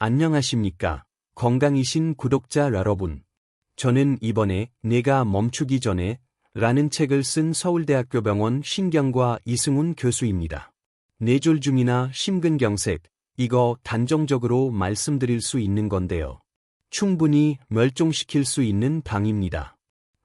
안녕하십니까? 건강이신 구독자 여러분. 저는 이번에 내가 멈추기 전에 라는 책을 쓴 서울대학교 병원 신경과 이승훈 교수입니다. 뇌졸중이나 심근경색, 이거 단정적으로 말씀드릴 수 있는 건데요. 충분히 멸종시킬 수 있는 병입니다.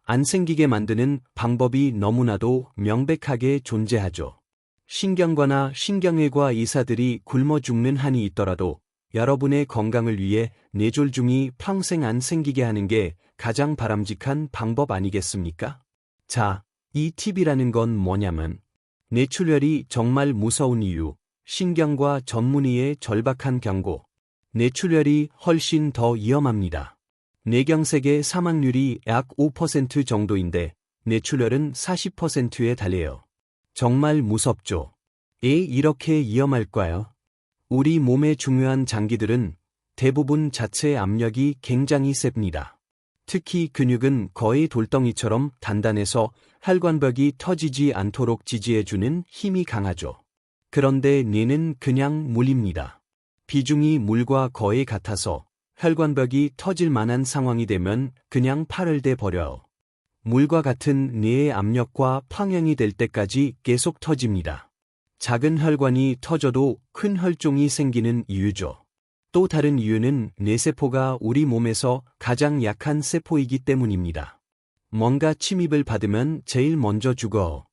안 생기게 만드는 방법이 너무나도 명백하게 존재하죠. 신경과나 신경외과 의사들이 굶어 죽는 한이 있더라도 여러분의 건강을 위해 뇌졸중이 평생 안 생기게 하는 게 가장 바람직한 방법 아니겠습니까? 자, 이 팁이라는 건 뭐냐면 뇌출혈이 정말 무서운 이유, 신경과 전문의의 절박한 경고. 뇌출혈이 훨씬 더 위험합니다. 뇌경색의 사망률이 약 5% 정도인데 뇌출혈은 40%에 달해요. 정말 무섭죠? 왜 이렇게 위험할까요? 우리 몸의 중요한 장기들은 대부분 자체 압력이 굉장히 셉니다. 특히 근육은 거의 돌덩이처럼 단단해서 혈관벽이 터지지 않도록 지지해주는 힘이 강하죠. 그런데 뇌는 그냥 물입니다. 비중이 물과 거의 같아서 혈관벽이 터질 만한 상황이 되면 그냥 파를 대 버려요. 물과 같은 뇌의 압력과 평형이 될 때까지 계속 터집니다. 작은 혈관이 터져도 큰 혈종이 생기는 이유죠. 또 다른 이유는 뇌세포가 우리 몸에서 가장 약한 세포이기 때문입니다. 뭔가 침입을 받으면 제일 먼저 죽어.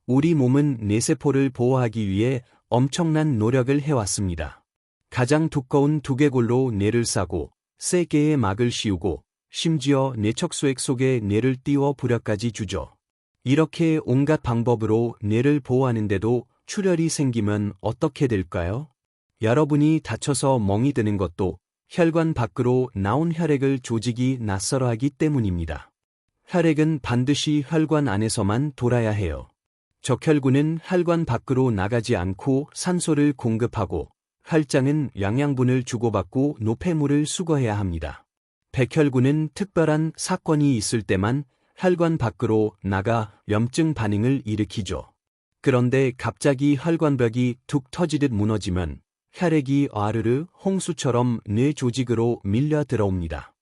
우리 몸은 뇌세포를 보호하기 위해 엄청난 노력을 해왔습니다. 가장 두꺼운 두개골로 뇌를 싸고 세 개의 막을 씌우고 심지어 뇌척수액 속에 뇌를 띄워 부려까지 주죠. 이렇게 온갖 방법으로 뇌를 보호하는데도 출혈이 생기면 어떻게 될까요? 여러분이 다쳐서 멍이 드는 것도 혈관 밖으로 나온 혈액을 조직이 낯설어하기 때문입니다. 혈액은 반드시 혈관 안에서만 돌아야 해요. 적혈구는 혈관 밖으로 나가지 않고 산소를 공급하고 혈장은 영양분을 주고받고 노폐물을 수거해야 합니다. 백혈구는 특별한 사건이 있을 때만 혈관 밖으로 나가 염증 반응을 일으키죠. 그런데 갑자기 혈관벽이 툭 터지듯 무너지면 혈액이 와르르 홍수처럼 뇌 조직으로 밀려 들어옵니다.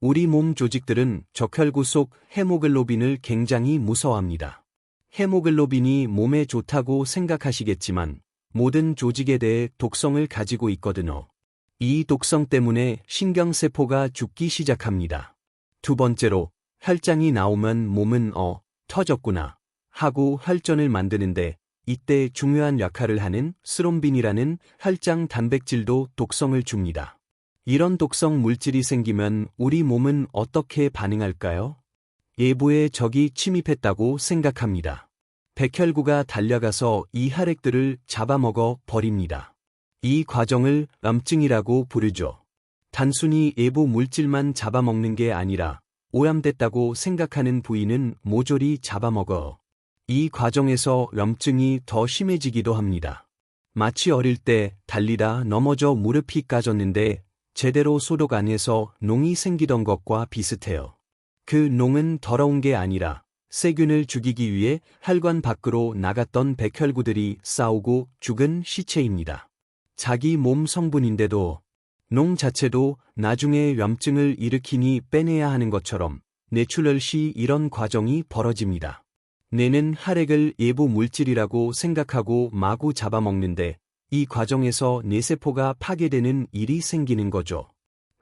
우리 몸 조직들은 적혈구 속 헤모글로빈을 굉장히 무서워합니다. 헤모글로빈이 몸에 좋다고 생각하시겠지만 모든 조직에 대해 독성을 가지고 있거든요. 이 독성 때문에 신경세포가 죽기 시작합니다. 두 번째로, 혈장이 나오면 몸은 터졌구나 하고 혈전을 만드는데 이때 중요한 역할을 하는 스롬빈이라는 혈장 단백질도 독성을 줍니다. 이런 독성 물질이 생기면 우리 몸은 어떻게 반응할까요? 외부에 적이 침입했다고 생각합니다. 백혈구가 달려가서 이 혈액들을 잡아먹어 버립니다. 이 과정을 염증이라고 부르죠. 단순히 외부 물질만 잡아먹는 게 아니라 오염됐다고 생각하는 부위는 모조리 잡아먹어. 이 과정에서 염증이 더 심해지기도 합니다. 마치 어릴 때 달리다 넘어져 무릎이 까졌는데 제대로 소독 안 해서 농이 생기던 것과 비슷해요. 그 농은 더러운 게 아니라 세균을 죽이기 위해 혈관 밖으로 나갔던 백혈구들이 싸우고 죽은 시체입니다. 자기 몸 성분인데도 농 자체도 나중에 염증을 일으키니 빼내야 하는 것처럼 뇌출혈 시 이런 과정이 벌어집니다. 뇌는 혈액을 외부 물질이라고 생각하고 마구 잡아먹는데 이 과정에서 뇌세포가 파괴되는 일이 생기는 거죠.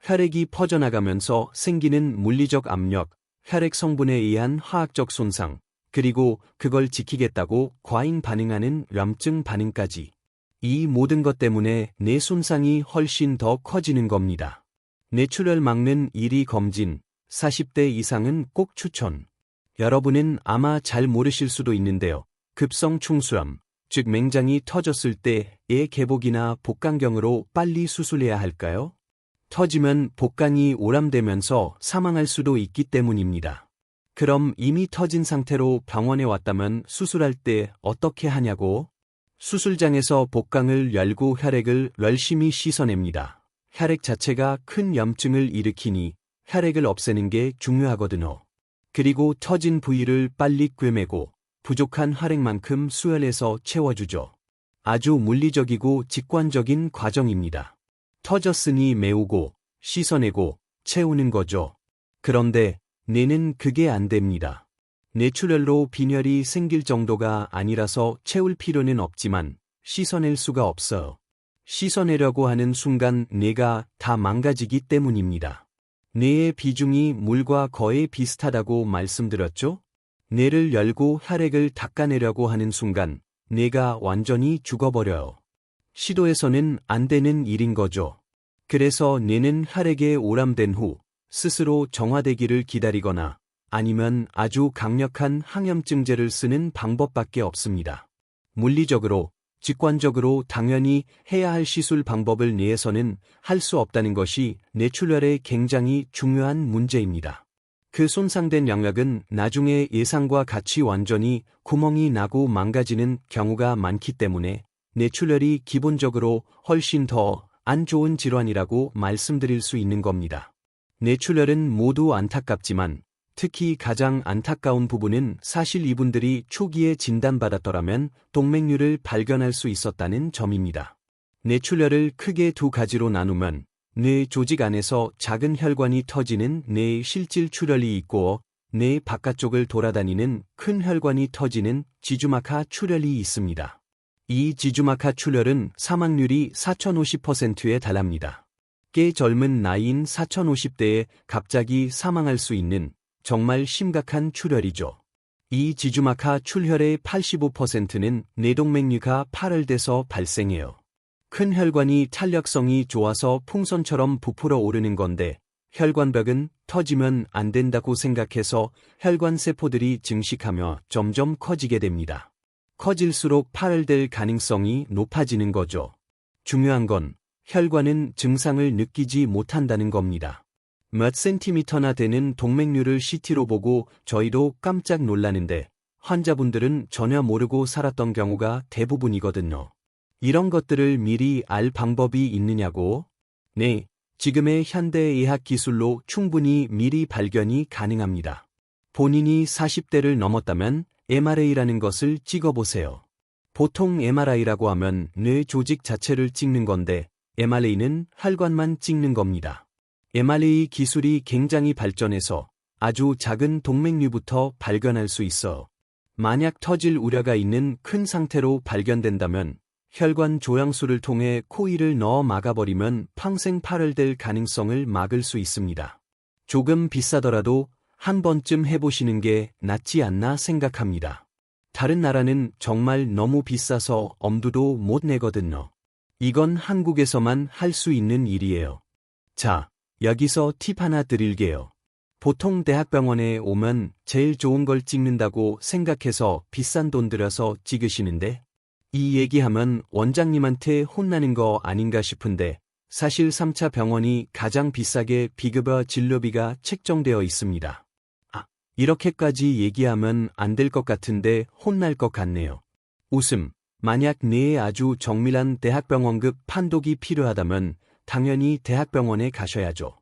혈액이 퍼져나가면서 생기는 물리적 압력, 혈액 성분에 의한 화학적 손상, 그리고 그걸 지키겠다고 과잉 반응하는 염증 반응까지. 이 모든 것 때문에 뇌 손상이 훨씬 더 커지는 겁니다. 뇌출혈 막는 1위 검진, 40대 이상은 꼭 추천. 여러분은 아마 잘 모르실 수도 있는데요. 급성 충수염, 즉 맹장이 터졌을 때의 개복이나 복강경으로 빨리 수술해야 할까요? 터지면 복강이 오염되면서 사망할 수도 있기 때문입니다. 그럼 이미 터진 상태로 병원에 왔다면 수술할 때 어떻게 하냐고? 수술장에서 복강을 열고 혈액을 열심히 씻어냅니다. 혈액 자체가 큰 염증을 일으키니 혈액을 없애는 게 중요하거든요. 그리고 터진 부위를 빨리 꿰매고 부족한 혈액만큼 수혈해서 채워주죠. 아주 물리적이고 직관적인 과정입니다. 터졌으니 메우고, 씻어내고, 채우는 거죠. 그런데 뇌는 그게 안 됩니다. 뇌출혈로 빈혈이 생길 정도가 아니라서 채울 필요는 없지만 씻어낼 수가 없어요. 씻어내려고 하는 순간 뇌가 다 망가지기 때문입니다. 뇌의 비중이 물과 거의 비슷하다고 말씀드렸죠? 뇌를 열고 혈액을 닦아내려고 하는 순간 뇌가 완전히 죽어버려요. 시도해서는 안 되는 일인 거죠. 그래서 뇌는 혈액에 오람된 후 스스로 정화되기를 기다리거나 아니면 아주 강력한 항염증제를 쓰는 방법밖에 없습니다. 물리적으로, 직관적으로 당연히 해야 할 시술 방법을 뇌에서는 할 수 없다는 것이 뇌출혈의 굉장히 중요한 문제입니다. 그 손상된 영역은 나중에 예상과 같이 완전히 구멍이 나고 망가지는 경우가 많기 때문에 뇌출혈이 기본적으로 훨씬 더 안 좋은 질환이라고 말씀드릴 수 있는 겁니다. 뇌출혈은 모두 안타깝지만 특히 가장 안타까운 부분은 사실 이분들이 초기에 진단받았더라면 동맥류를 발견할 수 있었다는 점입니다. 뇌출혈을 크게 두 가지로 나누면 뇌 조직 안에서 작은 혈관이 터지는 뇌 실질 출혈이 있고 뇌 바깥쪽을 돌아다니는 큰 혈관이 터지는 지주막하 출혈이 있습니다. 이 지주막하 출혈은 사망률이 4050%에 달합니다. 꽤 젊은 나이인 4050대에 갑자기 사망할 수 있는 정말 심각한 출혈이죠. 이 지주막하 출혈의 85%는 뇌동맥류가 파열돼서 발생해요. 큰 혈관이 탄력성이 좋아서 풍선처럼 부풀어 오르는 건데 혈관벽은 터지면 안 된다고 생각해서 혈관 세포들이 증식하며 점점 커지게 됩니다. 커질수록 파열될 가능성이 높아지는 거죠. 중요한 건 혈관은 증상을 느끼지 못한다는 겁니다. 몇 센티미터나 되는 동맥류를 CT로 보고 저희도 깜짝 놀라는데 환자분들은 전혀 모르고 살았던 경우가 대부분이거든요. 이런 것들을 미리 알 방법이 있느냐고? 네, 지금의 현대의학 기술로 충분히 미리 발견이 가능합니다. 본인이 40대를 넘었다면 MRA라는 것을 찍어보세요. 보통 MRI라고 하면 뇌 조직 자체를 찍는 건데 MRA는 혈관만 찍는 겁니다. MRA 기술이 굉장히 발전해서 아주 작은 동맥류부터 발견할 수 있어. 만약 터질 우려가 있는 큰 상태로 발견된다면 혈관 조향수를 통해 코일을 넣어 막아버리면 평생 파열될 가능성을 막을 수 있습니다. 조금 비싸더라도 한 번쯤 해보시는 게 낫지 않나 생각합니다. 다른 나라는 정말 너무 비싸서 엄두도 못 내거든요. 이건 한국에서만 할 수 있는 일이에요. 자, 여기서 팁 하나 드릴게요. 보통 대학병원에 오면 제일 좋은 걸 찍는다고 생각해서 비싼 돈 들여서 찍으시는데 이 얘기하면 원장님한테 혼나는 거 아닌가 싶은데 사실 3차 병원이 가장 비싸게 비급여 진료비가 책정되어 있습니다. 이렇게까지 얘기하면 안 될 것 같은데 혼날 것 같네요. 웃음. 만약 뇌에 아주 정밀한 대학병원급 판독이 필요하다면 당연히 대학병원에 가셔야죠.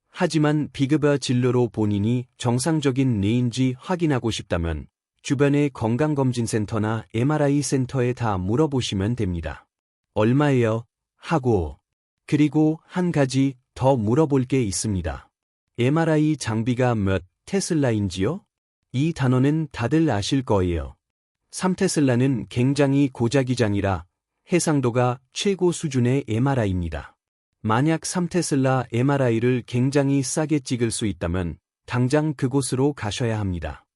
하지만 비급여 진료로 본인이 정상적인 뇌인지 확인하고 싶다면 주변의 건강검진센터나 MRI 센터에 다 물어보시면 됩니다. 얼마예요? 하고. 그리고 한 가지 더 물어볼 게 있습니다. MRI 장비가 몇 테슬라인지요? 이 단어는 다들 아실 거예요. 3테슬라는 굉장히 고자기장이라 해상도가 최고 수준의 MRI입니다. 만약 3테슬라 MRI를 굉장히 싸게 찍을 수 있다면 당장 그곳으로 가셔야 합니다.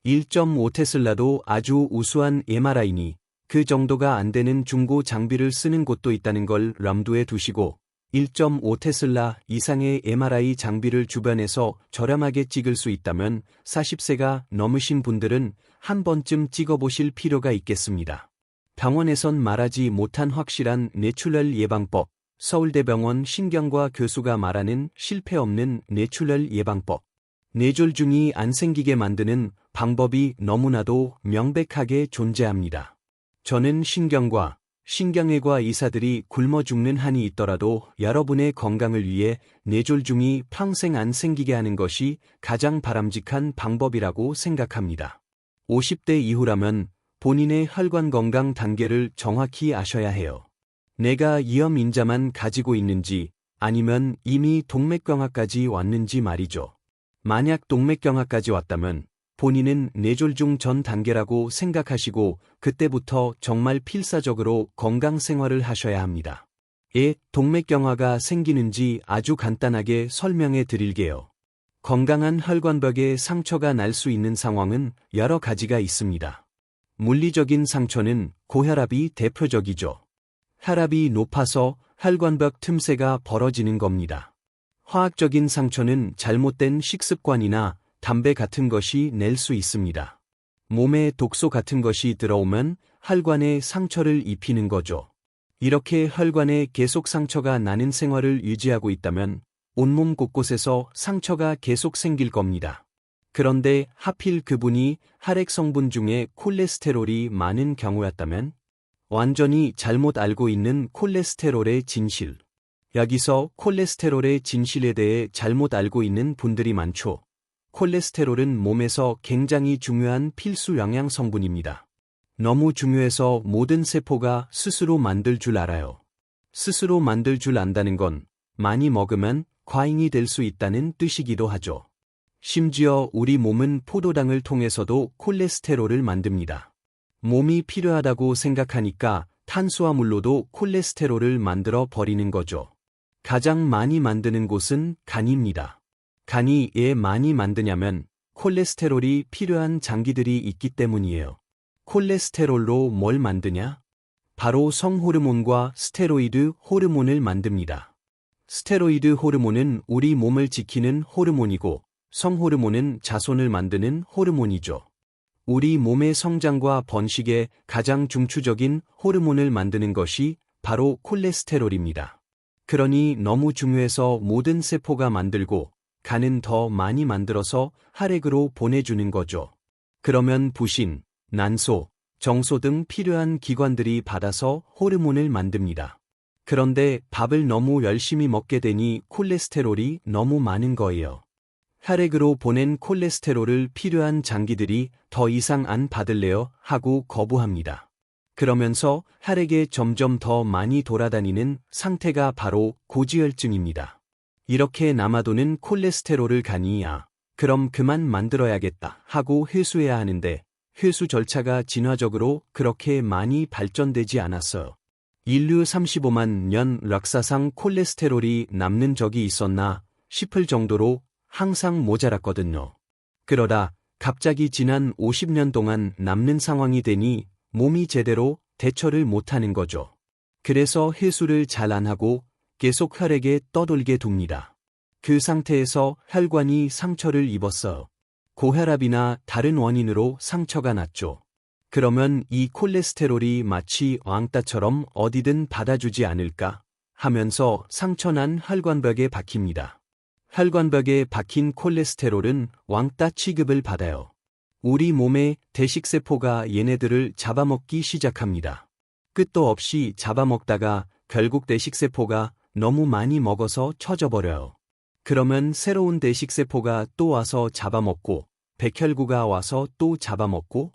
1.5테슬라도 아주 우수한 MRI니 그 정도가 안 되는 중고 장비를 쓰는 곳도 있다는 걸 염두에 두시고 1.5테슬라 이상의 MRI 장비를 주변에서 저렴하게 찍을 수 있다면 40세가 넘으신 분들은 한 번쯤 찍어보실 필요가 있겠습니다. 병원에선 말하지 못한 확실한 뇌출혈 예방법, 서울대병원 신경과 교수가 말하는 실패 없는 뇌출혈 예방법. 뇌졸중이 안 생기게 만드는 방법이 너무나도 명백하게 존재합니다. 저는 신경외과 의사들이 굶어 죽는 한이 있더라도 여러분의 건강을 위해 뇌졸중이 평생 안 생기게 하는 것이 가장 바람직한 방법이라고 생각합니다. 50대 이후라면 본인의 혈관 건강 단계를 정확히 아셔야 해요. 내가 위험 인자만 가지고 있는지 아니면 이미 동맥경화까지 왔는지 말이죠. 만약 동맥경화까지 왔다면 본인은 뇌졸중 전 단계라고 생각하시고 그때부터 정말 필사적으로 건강 생활을 하셔야 합니다. 동맥경화가 생기는지 아주 간단하게 설명해 드릴게요. 건강한 혈관벽에 상처가 날 수 있는 상황은 여러 가지가 있습니다. 물리적인 상처는 고혈압이 대표적이죠. 혈압이 높아서 혈관벽 틈새가 벌어지는 겁니다. 화학적인 상처는 잘못된 식습관이나 담배 같은 것이 낼 수 있습니다. 몸에 독소 같은 것이 들어오면 혈관에 상처를 입히는 거죠. 이렇게 혈관에 계속 상처가 나는 생활을 유지하고 있다면 온몸 곳곳에서 상처가 계속 생길 겁니다. 그런데 하필 그분이 혈액 성분 중에 콜레스테롤이 많은 경우였다면 완전히 잘못 알고 있는 콜레스테롤의 진실. 여기서 콜레스테롤의 진실에 대해 잘못 알고 있는 분들이 많죠. 콜레스테롤은 몸에서 굉장히 중요한 필수 영양 성분입니다. 너무 중요해서 모든 세포가 스스로 만들 줄 알아요. 스스로 만들 줄 안다는 건 많이 먹으면 과잉이 될 수 있다는 뜻이기도 하죠. 심지어 우리 몸은 포도당을 통해서도 콜레스테롤을 만듭니다. 몸이 필요하다고 생각하니까 탄수화물로도 콜레스테롤을 만들어 버리는 거죠. 가장 많이 만드는 곳은 간입니다. 간이 왜 많이 만드냐면 콜레스테롤이 필요한 장기들이 있기 때문이에요. 콜레스테롤로 뭘 만드냐? 바로 성호르몬과 스테로이드 호르몬을 만듭니다. 스테로이드 호르몬은 우리 몸을 지키는 호르몬이고 성호르몬은 자손을 만드는 호르몬이죠. 우리 몸의 성장과 번식에 가장 중추적인 호르몬을 만드는 것이 바로 콜레스테롤입니다. 그러니 너무 중요해서 모든 세포가 만들고 간은 더 많이 만들어서 혈액으로 보내주는 거죠. 그러면 부신, 난소, 정소 등 필요한 기관들이 받아서 호르몬을 만듭니다. 그런데 밥을 너무 열심히 먹게 되니 콜레스테롤이 너무 많은 거예요. 혈액으로 보낸 콜레스테롤을 필요한 장기들이 더 이상 안 받을래요 하고 거부합니다. 그러면서 혈액에 점점 더 많이 돌아다니는 상태가 바로 고지혈증입니다. 이렇게 남아도는 콜레스테롤을 간이 그럼 그만 만들어야겠다 하고 회수해야 하는데 회수 절차가 진화적으로 그렇게 많이 발전되지 않았어요. 인류 35만 년 역사상 콜레스테롤이 남는 적이 있었나 싶을 정도로 항상 모자랐거든요. 그러다 갑자기 지난 50년 동안 남는 상황이 되니 몸이 제대로 대처를 못하는 거죠. 그래서 회수를 잘 안 하고 계속 혈액에 떠돌게 둡니다. 그 상태에서 혈관이 상처를 입었어요. 고혈압이나 다른 원인으로 상처가 났죠. 그러면 이 콜레스테롤이 마치 왕따처럼 어디든 받아주지 않을까 하면서 상처난 혈관벽에 박힙니다. 혈관벽에 박힌 콜레스테롤은 왕따 취급을 받아요. 우리 몸의 대식세포가 얘네들을 잡아먹기 시작합니다. 끝도 없이 잡아먹다가 결국 대식세포가 너무 많이 먹어서 처져버려요. 그러면 새로운 대식세포가 또 와서 잡아먹고 백혈구가 와서 또 잡아먹고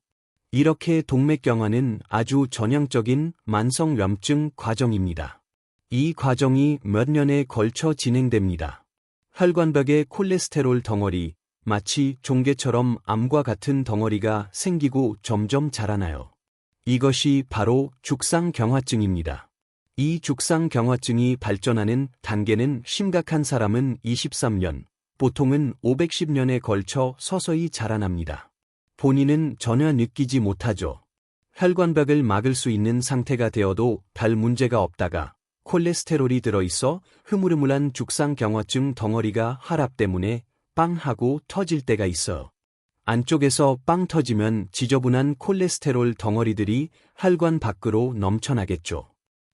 이렇게 동맥경화는 아주 전형적인 만성염증 과정입니다. 이 과정이 몇 년에 걸쳐 진행됩니다. 혈관벽에 콜레스테롤 덩어리, 마치 종개처럼 암과 같은 덩어리가 생기고 점점 자라나요. 이것이 바로 죽상경화증입니다. 이 죽상경화증이 발전하는 단계는 심각한 사람은 23년, 보통은 510년에 걸쳐 서서히 자라납니다. 본인은 전혀 느끼지 못하죠. 혈관벽을 막을 수 있는 상태가 되어도 별 문제가 없다가 콜레스테롤이 들어있어 흐물흐물한 죽상경화증 덩어리가 혈압 때문에 빵 하고 터질 때가 있어요. 안쪽에서 빵 터지면 지저분한 콜레스테롤 덩어리들이 혈관 밖으로 넘쳐나겠죠.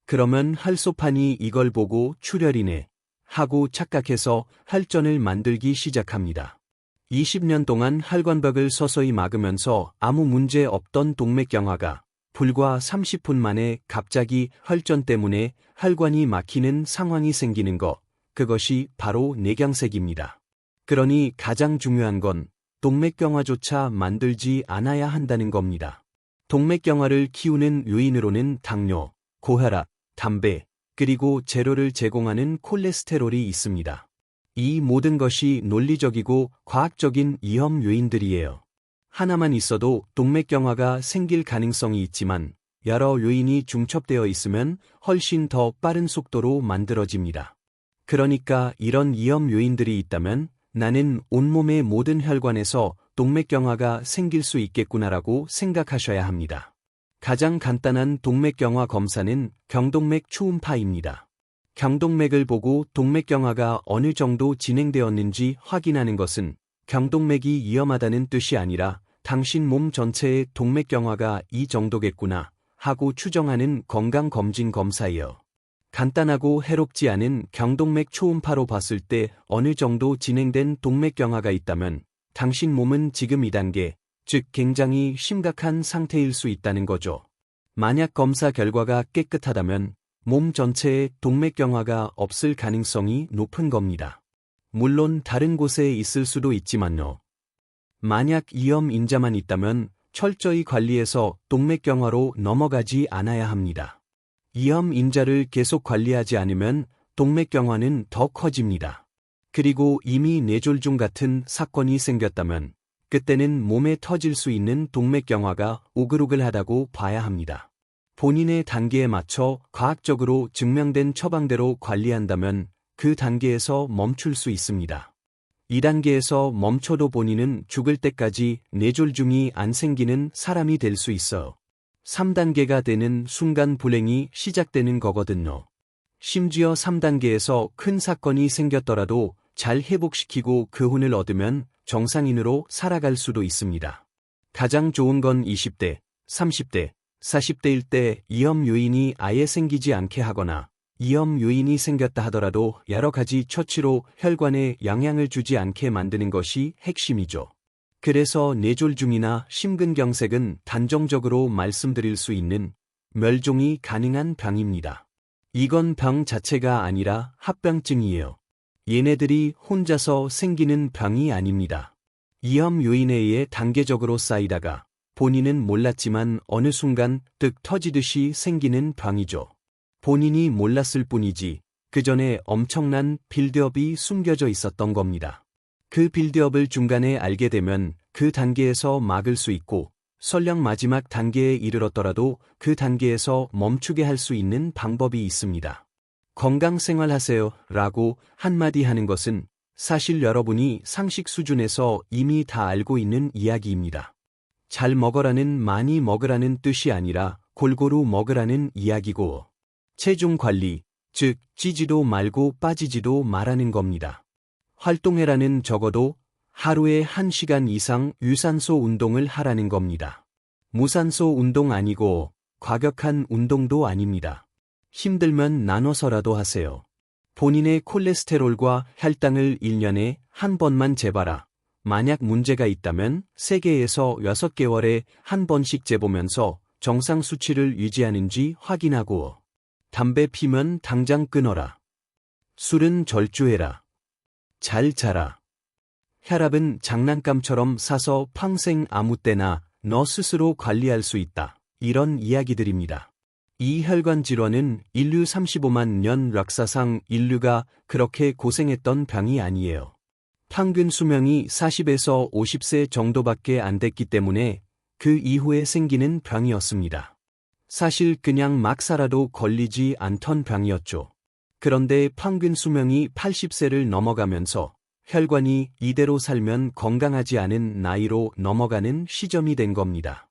그러면 혈소판이 이걸 보고 출혈이네 하고 착각해서 혈전을 만들기 시작합니다. 20년 동안 혈관벽을 서서히 막으면서 아무 문제 없던 동맥경화가 불과 30분 만에 갑자기 혈전 때문에 혈관이 막히는 상황이 생기는 것, 그것이 바로 뇌경색입니다. 그러니 가장 중요한 건 동맥경화조차 만들지 않아야 한다는 겁니다. 동맥경화를 키우는 요인으로는 당뇨, 고혈압, 담배, 그리고 재료를 제공하는 콜레스테롤이 있습니다. 이 모든 것이 논리적이고 과학적인 위험 요인들이에요. 하나만 있어도 동맥경화가 생길 가능성이 있지만 여러 요인이 중첩되어 있으면 훨씬 더 빠른 속도로 만들어집니다. 그러니까 이런 위험 요인들이 있다면 나는 온몸의 모든 혈관에서 동맥경화가 생길 수 있겠구나라고 생각하셔야 합니다. 가장 간단한 동맥경화 검사는 경동맥 초음파입니다. 경동맥을 보고 동맥경화가 어느 정도 진행되었는지 확인하는 것은 경동맥이 위험하다는 뜻이 아니라 당신 몸 전체의 동맥경화가 이 정도겠구나 하고 추정하는 건강검진 검사예요. 간단하고 해롭지 않은 경동맥 초음파로 봤을 때 어느 정도 진행된 동맥경화가 있다면 당신 몸은 지금 2단계, 즉 굉장히 심각한 상태일 수 있다는 거죠. 만약 검사 결과가 깨끗하다면 몸 전체에 동맥경화가 없을 가능성이 높은 겁니다. 물론 다른 곳에 있을 수도 있지만요. 만약 위험 인자만 있다면 철저히 관리해서 동맥경화로 넘어가지 않아야 합니다. 위험 인자를 계속 관리하지 않으면 동맥경화는 더 커집니다. 그리고 이미 뇌졸중 같은 사건이 생겼다면 그때는 몸에 터질 수 있는 동맥경화가 오글오글하다고 봐야 합니다. 본인의 단계에 맞춰 과학적으로 증명된 처방대로 관리한다면 그 단계에서 멈출 수 있습니다. 2단계에서 멈춰도 본인은 죽을 때까지 뇌졸중이 안 생기는 사람이 될 수 있어요. 3단계가 되는 순간 불행이 시작되는 거거든요. 심지어 3단계에서 큰 사건이 생겼더라도 잘 회복시키고 교훈을 얻으면 정상인으로 살아갈 수도 있습니다. 가장 좋은 건 20대, 30대, 40대일 때 위험 요인이 아예 생기지 않게 하거나 위험 요인이 생겼다 하더라도 여러 가지 처치로 혈관에 영향을 주지 않게 만드는 것이 핵심이죠. 그래서 뇌졸중이나 심근경색은 단정적으로 말씀드릴 수 있는 멸종이 가능한 병입니다. 이건 병 자체가 아니라 합병증이에요. 얘네들이 혼자서 생기는 병이 아닙니다. 위험 요인에 의해 단계적으로 쌓이다가 본인은 몰랐지만 어느 순간 뜩 터지듯이 생기는 병이죠. 본인이 몰랐을 뿐이지 그 전에 엄청난 빌드업이 숨겨져 있었던 겁니다. 그 빌드업을 중간에 알게 되면 그 단계에서 막을 수 있고 설령 마지막 단계에 이르렀더라도 그 단계에서 멈추게 할 수 있는 방법이 있습니다. 건강생활하세요 라고 한마디 하는 것은 사실 여러분이 상식 수준에서 이미 다 알고 있는 이야기입니다. 잘 먹으라는 많이 먹으라는 뜻이 아니라 골고루 먹으라는 이야기고 체중 관리, 즉 찌지도 말고 빠지지도 말하는 겁니다. 활동해라는 적어도 하루에 1시간 이상 유산소 운동을 하라는 겁니다. 무산소 운동 아니고 과격한 운동도 아닙니다. 힘들면 나눠서라도 하세요. 본인의 콜레스테롤과 혈당을 1년에 한 번만 재봐라. 만약 문제가 있다면 3개에서 6개월에 한 번씩 재보면서 정상 수치를 유지하는지 확인하고 담배 피면 당장 끊어라. 술은 절주해라. 잘 자라. 혈압은 장난감처럼 사서 평생 아무 때나 너 스스로 관리할 수 있다. 이런 이야기들입니다. 이 혈관 질환은 인류 35만 년 역사상 인류가 그렇게 고생했던 병이 아니에요. 평균 수명이 40에서 50세 정도밖에 안 됐기 때문에 그 이후에 생기는 병이었습니다. 사실 그냥 막 살아도 걸리지 않던 병이었죠. 그런데 평균 수명이 80세를 넘어가면서 혈관이 이대로 살면 건강하지 않은 나이로 넘어가는 시점이 된 겁니다.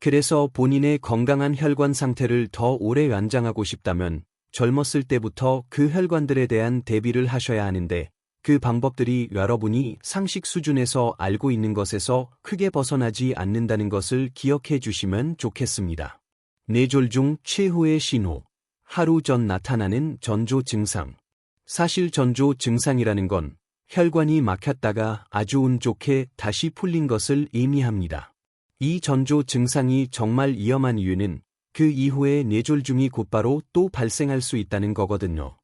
그래서 본인의 건강한 혈관 상태를 더 오래 연장하고 싶다면 젊었을 때부터 그 혈관들에 대한 대비를 하셔야 하는데 그 방법들이 여러분이 상식 수준에서 알고 있는 것에서 크게 벗어나지 않는다는 것을 기억해 주시면 좋겠습니다. 뇌졸중 최후의 신호. 하루 전 나타나는 전조 증상. 사실 전조 증상이라는 건 혈관이 막혔다가 아주 운 좋게 다시 풀린 것을 의미합니다. 이 전조 증상이 정말 위험한 이유는 그 이후에 뇌졸중이 곧바로 또 발생할 수 있다는 거거든요.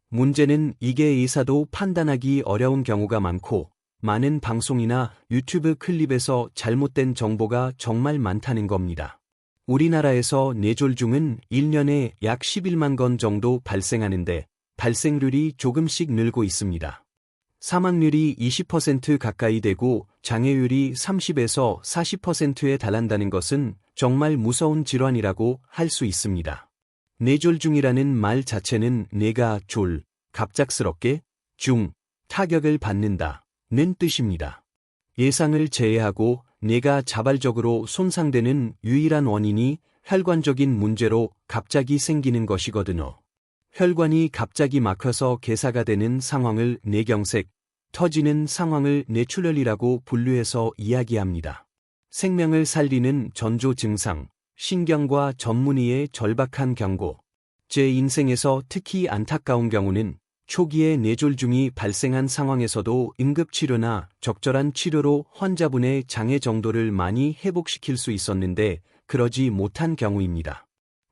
문제는 이게 의사도 판단하기 어려운 경우가 많고 많은 방송이나 유튜브 클립에서 잘못된 정보가 정말 많다는 겁니다. 우리나라에서 뇌졸중은 1년에 약 11만 건 정도 발생하는데 발생률이 조금씩 늘고 있습니다. 사망률이 20% 가까이 되고 장애율이 30에서 40%에 달한다는 것은 정말 무서운 질환이라고 할 수 있습니다. 뇌졸중이라는 말 자체는 뇌가 갑작스럽게 타격을 받는다는 뜻입니다. 예상을 제외하고 뇌가 자발적으로 손상되는 유일한 원인이 혈관적인 문제로 갑자기 생기는 것이거든요. 혈관이 갑자기 막혀서 괴사가 되는 상황을 뇌경색, 터지는 상황을 뇌출혈이라고 분류해서 이야기합니다. 생명을 살리는 전조 증상, 신경과 전문의의 절박한 경고. 제 인생에서 특히 안타까운 경우는 초기에 뇌졸중이 발생한 상황에서도 응급치료나 적절한 치료로 환자분의 장애 정도를 많이 회복시킬 수 있었는데 그러지 못한 경우입니다.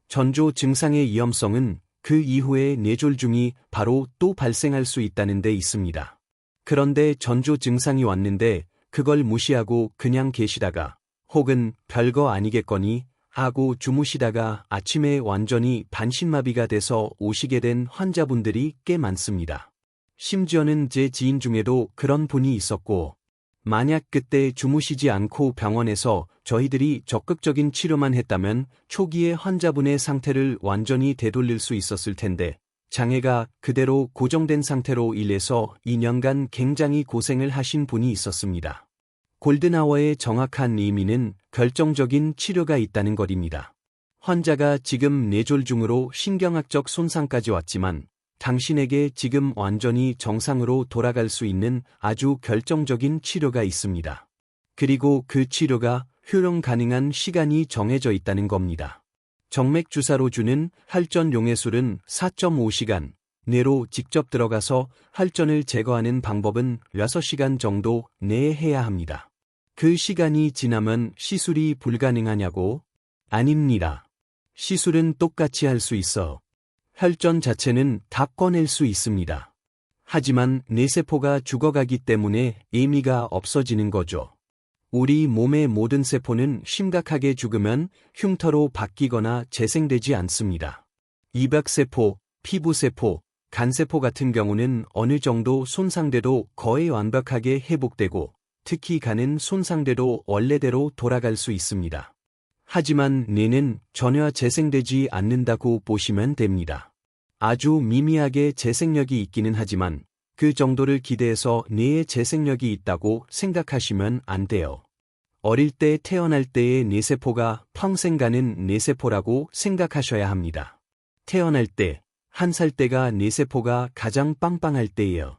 전조 증상의 위험성은 그 이후에 뇌졸중이 바로 또 발생할 수 있다는 데 있습니다. 그런데 전조 증상이 왔는데 그걸 무시하고 그냥 계시다가 혹은 별거 아니겠거니 하고 주무시다가 아침에 완전히 반신마비가 돼서 오시게 된 환자분들이 꽤 많습니다. 심지어는 제 지인 중에도 그런 분이 있었고, 만약 그때 주무시지 않고 병원에서 저희들이 적극적인 치료만 했다면 초기에 환자분의 상태를 완전히 되돌릴 수 있었을 텐데, 장애가 그대로 고정된 상태로 1에서 2년간 굉장히 고생을 하신 분이 있었습니다. 골든아워의 정확한 의미는 결정적인 치료가 있다는 것입니다. 환자가 지금 뇌졸중으로 신경학적 손상까지 왔지만 당신에게 지금 완전히 정상으로 돌아갈 수 있는 아주 결정적인 치료가 있습니다. 그리고 그 치료가 효용 가능한 시간이 정해져 있다는 겁니다. 정맥 주사로 주는 혈전 용해술은 4.5시간, 뇌로 직접 들어가서 혈전을 제거하는 방법은 6시간 정도 내에 해야 합니다. 그 시간이 지나면 시술이 불가능하냐고? 아닙니다. 시술은 똑같이 할 수 있어. 혈전 자체는 다 꺼낼 수 있습니다. 하지만 뇌세포가 죽어가기 때문에 의미가 없어지는 거죠. 우리 몸의 모든 세포는 심각하게 죽으면 흉터로 바뀌거나 재생되지 않습니다. 이박세포, 피부세포, 간세포 같은 경우는 어느 정도 손상돼도 거의 완벽하게 회복되고 특히 간은 손상돼도 원래대로 돌아갈 수 있습니다. 하지만 뇌는 전혀 재생되지 않는다고 보시면 됩니다. 아주 미미하게 재생력이 있기는 하지만 그 정도를 기대해서 뇌에 재생력이 있다고 생각하시면 안 돼요. 어릴 때 태어날 때의 뇌세포가 평생 가는 뇌세포라고 생각하셔야 합니다. 태어날 때, 1살 때가 뇌세포가 가장 빵빵할 때예요.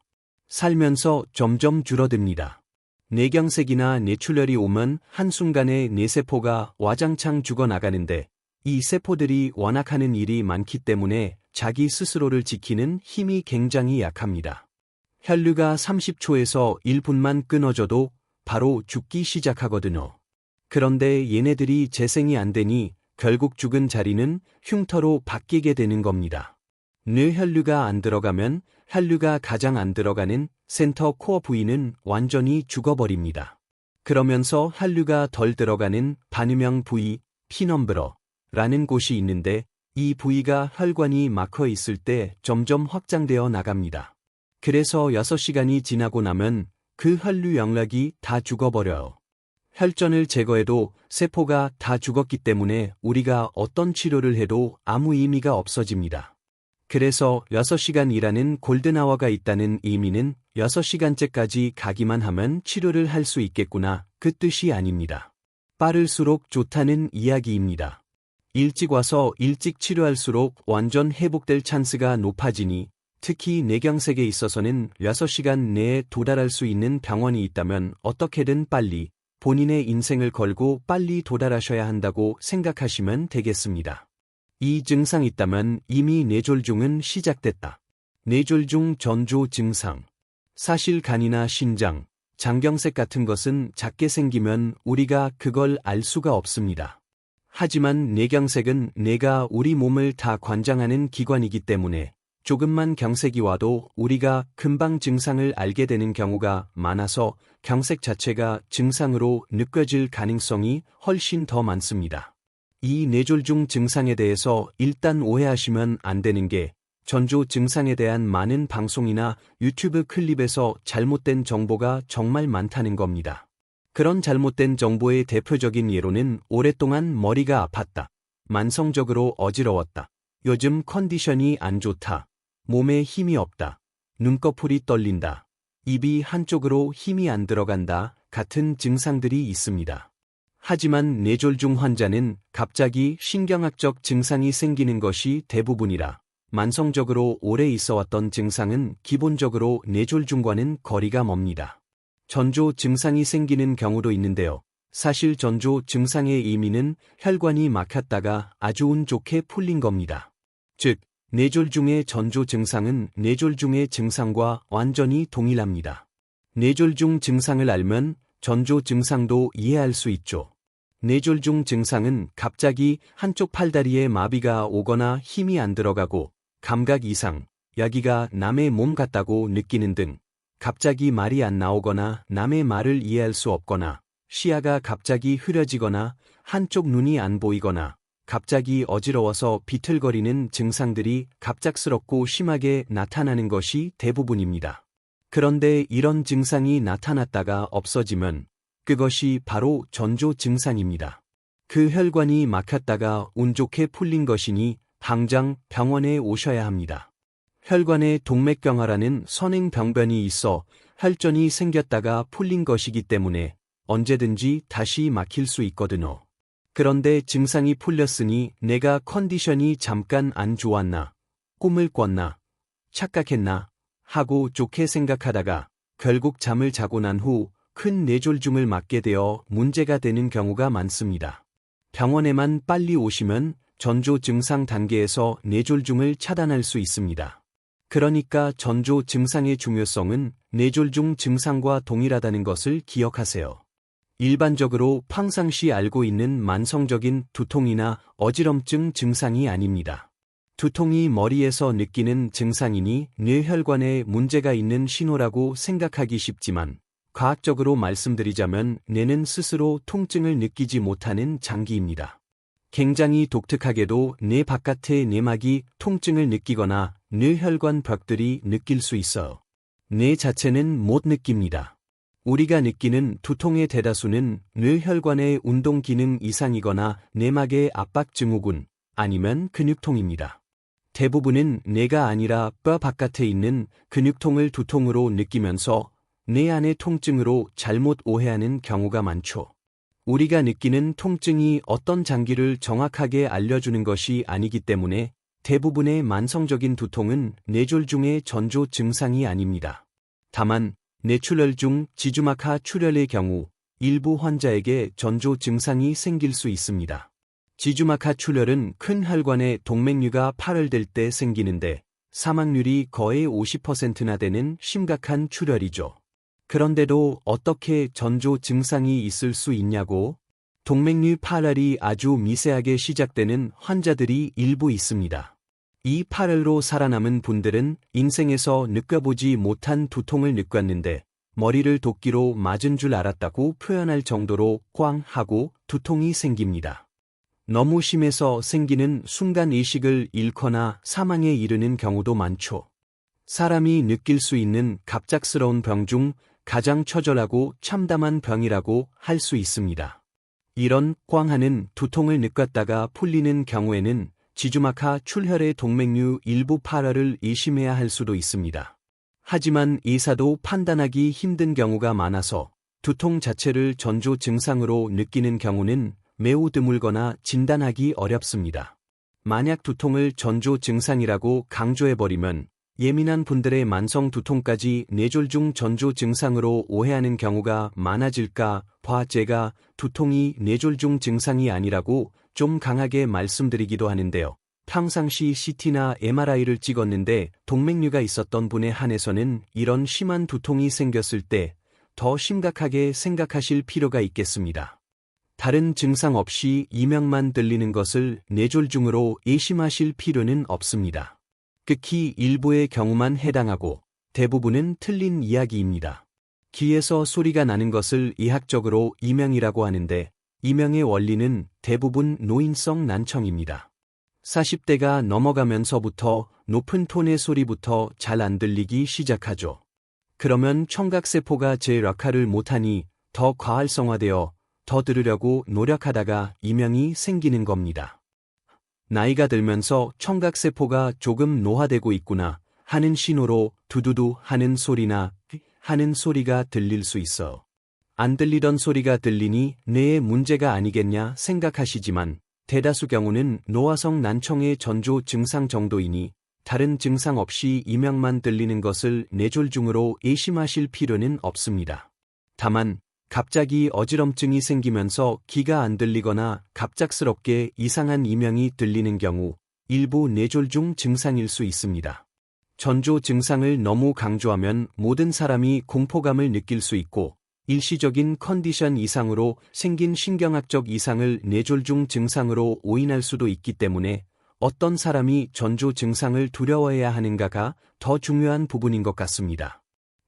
살면서 점점 줄어듭니다. 뇌경색이나 뇌출혈이 오면 한순간에 뇌세포가 와장창 죽어나가는데 이 세포들이 워낙 하는 일이 많기 때문에 자기 스스로를 지키는 힘이 굉장히 약합니다. 혈류가 30초에서 1분만 끊어져도 바로 죽기 시작하거든요. 그런데 얘네들이 재생이 안 되니 결국 죽은 자리는 흉터로 바뀌게 되는 겁니다. 뇌혈류가 안 들어가면 혈류가 가장 안 들어가는 센터 코어 부위는 완전히 죽어버립니다. 그러면서 혈류가 덜 들어가는 반유명 부위, 피넘브러라는 곳이 있는데 이 부위가 혈관이 막혀 있을 때 점점 확장되어 나갑니다. 그래서 6시간이 지나고 나면 그 혈류 영락이 다 죽어버려요. 혈전을 제거해도 세포가 다 죽었기 때문에 우리가 어떤 치료를 해도 아무 의미가 없어집니다. 그래서 6시간이라는 골든아워가 있다는 의미는 6시간째까지 가기만 하면 치료를 할 수 있겠구나 그 뜻이 아닙니다. 빠를수록 좋다는 이야기입니다. 일찍 와서 일찍 치료할수록 완전 회복될 찬스가 높아지니 특히 뇌경색에 있어서는 6시간 내에 도달할 수 있는 병원이 있다면 어떻게든 빨리 본인의 인생을 걸고 빨리 도달하셔야 한다고 생각하시면 되겠습니다. 이 증상이 있다면 이미 뇌졸중은 시작됐다. 뇌졸중 전조 증상. 사실 간이나 신장, 장경색 같은 것은 작게 생기면 우리가 그걸 알 수가 없습니다. 하지만 뇌경색은 뇌가 우리 몸을 다 관장하는 기관이기 때문에 조금만 경색이 와도 우리가 금방 증상을 알게 되는 경우가 많아서 경색 자체가 증상으로 느껴질 가능성이 훨씬 더 많습니다. 이 뇌졸중 증상에 대해서 일단 오해하시면 안 되는 게 전조 증상에 대한 많은 방송이나 유튜브 클립에서 잘못된 정보가 정말 많다는 겁니다. 그런 잘못된 정보의 대표적인 예로는 오랫동안 머리가 아팠다, 만성적으로 어지러웠다, 요즘 컨디션이 안 좋다, 몸에 힘이 없다, 눈꺼풀이 떨린다, 입이 한쪽으로 힘이 안 들어간다 같은 증상들이 있습니다. 하지만 뇌졸중 환자는 갑자기 신경학적 증상이 생기는 것이 대부분이라 만성적으로 오래 있어왔던 증상은 기본적으로 뇌졸중과는 거리가 멉니다. 전조 증상이 생기는 경우도 있는데요. 사실 전조 증상의 의미는 혈관이 막혔다가 아주 운 좋게 풀린 겁니다. 즉, 뇌졸중의 전조 증상은 뇌졸중의 증상과 완전히 동일합니다. 뇌졸중 증상을 알면 전조 증상도 이해할 수 있죠. 뇌졸중 증상은 갑자기 한쪽 팔다리에 마비가 오거나 힘이 안 들어가고 감각 이상, 여기가 남의 몸 같다고 느끼는 등 갑자기 말이 안 나오거나 남의 말을 이해할 수 없거나 시야가 갑자기 흐려지거나 한쪽 눈이 안 보이거나 갑자기 어지러워서 비틀거리는 증상들이 갑작스럽고 심하게 나타나는 것이 대부분입니다. 그런데 이런 증상이 나타났다가 없어지면 그것이 바로 전조 증상입니다. 그 혈관이 막혔다가 운 좋게 풀린 것이니 당장 병원에 오셔야 합니다. 혈관에 동맥경화라는 선행병변이 있어 혈전이 생겼다가 풀린 것이기 때문에 언제든지 다시 막힐 수 있거든요. 그런데 증상이 풀렸으니 내가 컨디션이 잠깐 안 좋았나, 꿈을 꿨나, 착각했나 하고 좋게 생각하다가 결국 잠을 자고 난 후 큰 뇌졸중을 맞게 되어 문제가 되는 경우가 많습니다. 병원에만 빨리 오시면 전조 증상 단계에서 뇌졸중을 차단할 수 있습니다. 그러니까 전조 증상의 중요성은 뇌졸중 증상과 동일하다는 것을 기억하세요. 일반적으로 평상시 알고 있는 만성적인 두통이나 어지럼증 증상이 아닙니다. 두통이 머리에서 느끼는 증상이니 뇌혈관에 문제가 있는 신호라고 생각하기 쉽지만 과학적으로 말씀드리자면 뇌는 스스로 통증을 느끼지 못하는 장기입니다. 굉장히 독특하게도 뇌 바깥의 내막이 통증을 느끼거나 뇌혈관 벽들이 느낄 수 있어요. 뇌 자체는 못 느낍니다. 우리가 느끼는 두통의 대다수는 뇌혈관의 운동 기능 이상이거나 내막의 압박 증후군 아니면 근육통입니다. 대부분은 뇌가 아니라 뼈 바깥에 있는 근육통을 두통으로 느끼면서 뇌 안의 통증으로 잘못 오해하는 경우가 많죠. 우리가 느끼는 통증이 어떤 장기를 정확하게 알려주는 것이 아니기 때문에 대부분의 만성적인 두통은 뇌졸중의 전조 증상이 아닙니다. 다만 뇌출혈중 지주막하 출혈의 경우 일부 환자에게 전조 증상이 생길 수 있습니다. 지주막하 출혈은 큰 혈관에 동맥류가 파열될 때 생기는데 사망률이 거의 50%나 되는 심각한 출혈이죠. 그런데도 어떻게 전조 증상이 있을 수 있냐고? 동맥류 파열이 아주 미세하게 시작되는 환자들이 일부 있습니다. 이 파열로 살아남은 분들은 인생에서 느껴보지 못한 두통을 느꼈는데 머리를 도끼로 맞은 줄 알았다고 표현할 정도로 꽝 하고 두통이 생깁니다. 너무 심해서 생기는 순간의식을 잃거나 사망에 이르는 경우도 많죠. 사람이 느낄 수 있는 갑작스러운 병 중 가장 처절하고 참담한 병이라고 할 수 있습니다. 이런 꽝하는 두통을 느꼈다가 풀리는 경우에는 지주막하 출혈의 동맥류 일부 파열을 의심해야 할 수도 있습니다. 하지만 의사도 판단하기 힘든 경우가 많아서 두통 자체를 전조 증상으로 느끼는 경우는 매우 드물거나 진단하기 어렵습니다. 만약 두통을 전조 증상이라고 강조해버리면 예민한 분들의 만성 두통까지 뇌졸중 전조 증상으로 오해하는 경우가 많아질까 봐 제가 두통이 뇌졸중 증상이 아니라고 좀 강하게 말씀드리기도 하는데요. 평상시 CT나 MRI를 찍었는데 동맥류가 있었던 분에 한해서는 이런 심한 두통이 생겼을 때 더 심각하게 생각하실 필요가 있겠습니다. 다른 증상 없이 이명만 들리는 것을 뇌졸중으로 의심하실 필요는 없습니다. 극히 일부의 경우만 해당하고 대부분은 틀린 이야기입니다. 귀에서 소리가 나는 것을 의학적으로 이명이라고 하는데 이명의 원리는 대부분 노인성 난청입니다. 40대가 넘어가면서부터 높은 톤의 소리부터 잘 안 들리기 시작하죠. 그러면 청각세포가 제 역할을 못하니 더 과활성화되어 더 들으려고 노력하다가 이명이 생기는 겁니다. 나이가 들면서 청각세포가 조금 노화되고 있구나 하는 신호로 두두두 하는 소리나 하는 소리가 들릴 수 있어. 안 들리던 소리가 들리니 뇌에 문제가 아니겠냐 생각하시지만 대다수 경우는 노화성 난청의 전조 증상 정도이니 다른 증상 없이 이명만 들리는 것을 뇌졸중으로 의심하실 필요는 없습니다. 다만 갑자기 어지럼증이 생기면서 귀가 안 들리거나 갑작스럽게 이상한 이명이 들리는 경우 일부 뇌졸중 증상일 수 있습니다. 전조 증상을 너무 강조하면 모든 사람이 공포감을 느낄 수 있고 일시적인 컨디션 이상으로 생긴 신경학적 이상을 뇌졸중 증상으로 오인할 수도 있기 때문에 어떤 사람이 전조 증상을 두려워해야 하는가가 더 중요한 부분인 것 같습니다.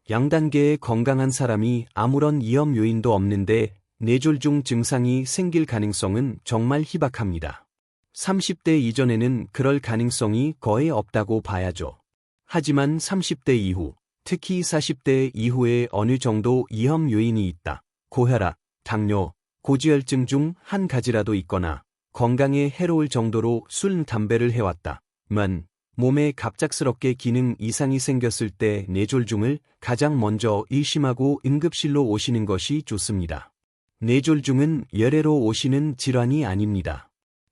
양단계의 건강한 사람이 아무런 위험 요인도 없는데 뇌졸중 증상이 생길 가능성은 정말 희박합니다. 30대 이전에는 그럴 가능성이 거의 없다고 봐야죠. 하지만 30대 이후, 특히 40대 이후에 어느 정도 위험 요인이 있다. 고혈압, 당뇨, 고지혈증 중 한 가지라도 있거나 건강에 해로울 정도로 술, 담배를 해왔다. 면 몸에 갑작스럽게 기능 이상이 생겼을 때 뇌졸중을 가장 먼저 의심하고 응급실로 오시는 것이 좋습니다. 뇌졸중은 열애로 오시는 질환이 아닙니다.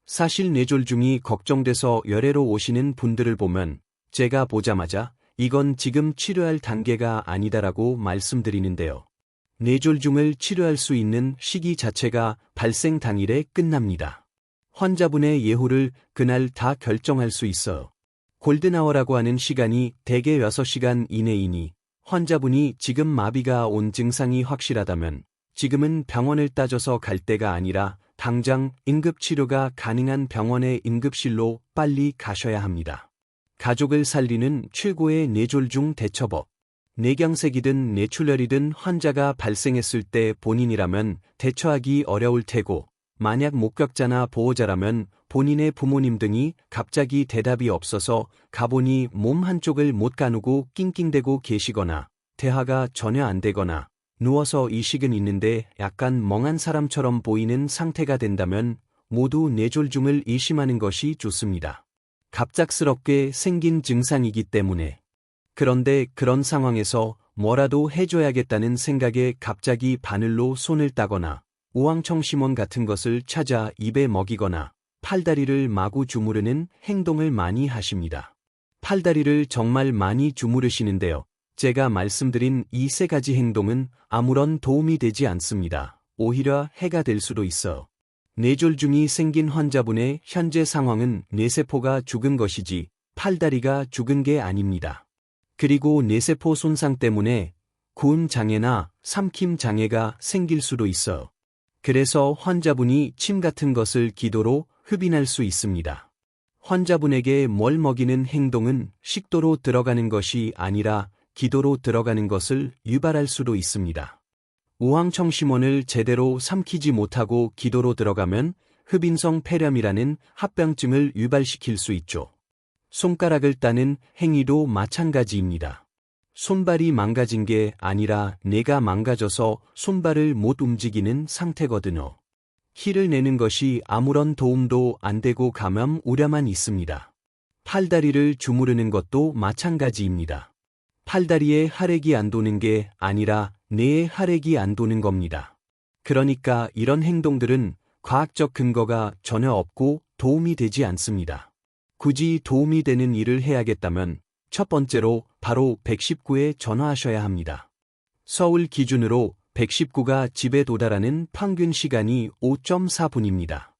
사실 뇌졸중이 걱정돼서 열애로 오시는 분들을 보면 제가 보자마자 이건 지금 치료할 단계가 아니다라고 말씀드리는데요. 뇌졸중을 치료할 수 있는 시기 자체가 발생 당일에 끝납니다. 환자분의 예후를 그날 다 결정할 수 있어요. 골든아워라고 하는 시간이 대개 6시간 이내이니 환자분이 지금 마비가 온 증상이 확실하다면 지금은 병원을 따져서 갈 때가 아니라 당장 응급치료가 가능한 병원의 응급실로 빨리 가셔야 합니다. 가족을 살리는 최고의 뇌졸중 대처법. 뇌경색이든 뇌출혈이든 환자가 발생했을 때 본인이라면 대처하기 어려울 테고 만약 목격자나 보호자라면 본인의 부모님 등이 갑자기 대답이 없어서 가보니 몸 한쪽을 못 가누고 낑낑대고 계시거나 대화가 전혀 안 되거나 누워서 의식은 있는데 약간 멍한 사람처럼 보이는 상태가 된다면 모두 뇌졸중을 의심하는 것이 좋습니다. 갑작스럽게 생긴 증상이기 때문에. 그런데 그런 상황에서 뭐라도 해줘야겠다는 생각에 갑자기 바늘로 손을 따거나 우황청심원 같은 것을 찾아 입에 먹이거나 팔다리를 마구 주무르는 행동을 많이 하십니다. 팔다리를 정말 많이 주무르시는데요. 제가 말씀드린 이 3가지 행동은 아무런 도움이 되지 않습니다. 오히려 해가 될 수도 있어. 뇌졸중이 생긴 환자분의 현재 상황은 뇌세포가 죽은 것이지 팔다리가 죽은 게 아닙니다. 그리고 뇌세포 손상 때문에 구음 장애나 삼킴 장애가 생길 수도 있어요. 그래서 환자분이 침 같은 것을 기도로 흡인할 수 있습니다. 환자분에게 뭘 먹이는 행동은 식도로 들어가는 것이 아니라 기도로 들어가는 것을 유발할 수도 있습니다. 우황청심원을 제대로 삼키지 못하고 기도로 들어가면 흡인성 폐렴이라는 합병증을 유발시킬 수 있죠. 손가락을 따는 행위도 마찬가지입니다. 손발이 망가진 게 아니라 뇌가 망가져서 손발을 못 움직이는 상태거든요. 키를 내는 것이 아무런 도움도 안 되고 감염 우려만 있습니다. 팔다리를 주무르는 것도 마찬가지입니다. 팔다리에 혈액이 안 도는 게 아니라 뇌에 혈액이 안 도는 겁니다. 그러니까 이런 행동들은 과학적 근거가 전혀 없고 도움이 되지 않습니다. 굳이 도움이 되는 일을 해야겠다면 첫 번째로 바로 119에 전화하셔야 합니다. 서울 기준으로 119가 집에 도달하는 평균 시간이 5.4분입니다.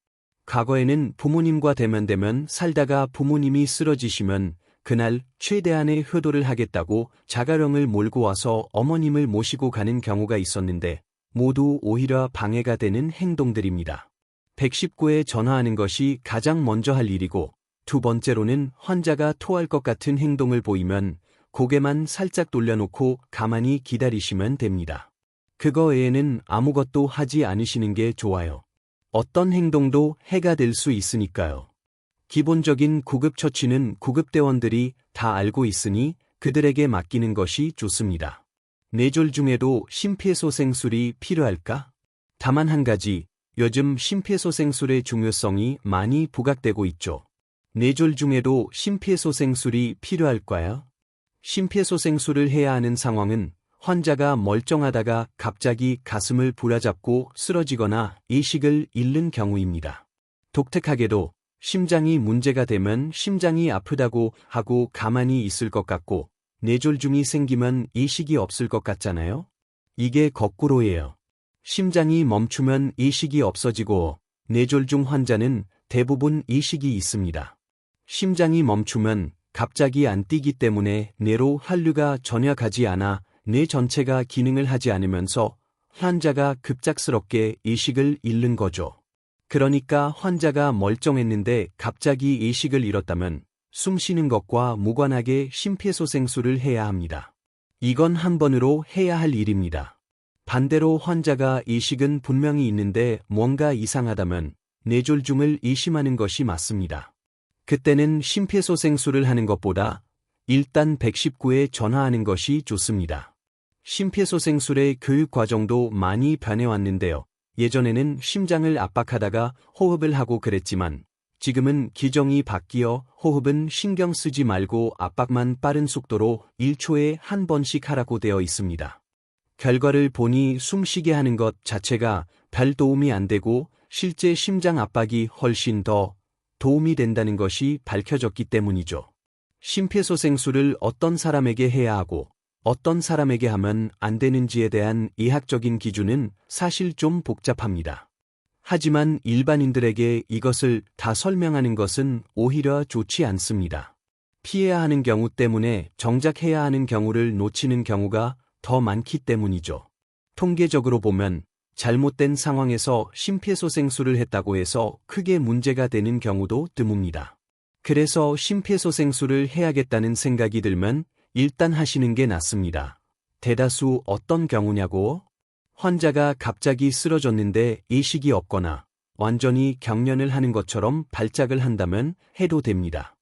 과거에는 부모님과 대면대면 살다가 부모님이 쓰러지시면 그날 최대한의 효도를 하겠다고 자가령을 몰고 와서 어머님을 모시고 가는 경우가 있었는데 모두 오히려 방해가 되는 행동들입니다. 119에 전화하는 것이 가장 먼저 할 일이고 두 번째로는 환자가 토할 것 같은 행동을 보이면 고개만 살짝 돌려놓고 가만히 기다리시면 됩니다. 그거 외에는 아무것도 하지 않으시는 게 좋아요. 어떤 행동도 해가 될 수 있으니까요. 기본적인 구급 처치는 구급대원들이 다 알고 있으니 그들에게 맡기는 것이 좋습니다. 뇌졸 중에도 심폐소생술이 필요할까? 다만 한 가지, 요즘 심폐소생술의 중요성이 많이 부각되고 있죠. 뇌졸 중에도 심폐소생술이 필요할까요? 심폐소생술을 해야 하는 상황은 환자가 멀쩡하다가 갑자기 가슴을 부라잡고 쓰러지거나 의식을 잃는 경우입니다. 독특하게도 심장이 문제가 되면 심장이 아프다고 하고 가만히 있을 것 같고 뇌졸중이 생기면 의식이 없을 것 같잖아요? 이게 거꾸로예요. 심장이 멈추면 의식이 없어지고 뇌졸중 환자는 대부분 의식이 있습니다. 심장이 멈추면 갑자기 안 뛰기 때문에 뇌로 혈류가 전혀 가지 않아 뇌 전체가 기능을 하지 않으면서 환자가 급작스럽게 의식을 잃는 거죠. 그러니까 환자가 멀쩡했는데 갑자기 의식을 잃었다면 숨 쉬는 것과 무관하게 심폐소생술을 해야 합니다. 이건 한 번으로 해야 할 일입니다. 반대로 환자가 의식은 분명히 있는데 뭔가 이상하다면 뇌졸중을 의심하는 것이 맞습니다. 그때는 심폐소생술을 하는 것보다 일단 119에 전화하는 것이 좋습니다. 심폐소생술의 교육 과정도 많이 변해왔는데요. 예전에는 심장을 압박하다가 호흡을 하고 그랬지만 지금은 기종이 바뀌어 호흡은 신경 쓰지 말고 압박만 빠른 속도로 1초에 한 번씩 하라고 되어 있습니다. 결과를 보니 숨쉬게 하는 것 자체가 별 도움이 안 되고 실제 심장 압박이 훨씬 더 도움이 된다는 것이 밝혀졌기 때문이죠. 심폐소생술을 어떤 사람에게 해야 하고 어떤 사람에게 하면 안 되는지에 대한 의학적인 기준은 사실 좀 복잡합니다. 하지만 일반인들에게 이것을 다 설명하는 것은 오히려 좋지 않습니다. 피해야 하는 경우 때문에 정작 해야 하는 경우를 놓치는 경우가 더 많기 때문이죠. 통계적으로 보면 잘못된 상황에서 심폐소생술을 했다고 해서 크게 문제가 되는 경우도 드뭅니다. 그래서 심폐소생술을 해야겠다는 생각이 들면 일단 하시는 게 낫습니다. 대다수 어떤 경우냐고? 환자가 갑자기 쓰러졌는데 의식이 없거나 완전히 경련을 하는 것처럼 발작을 한다면 해도 됩니다.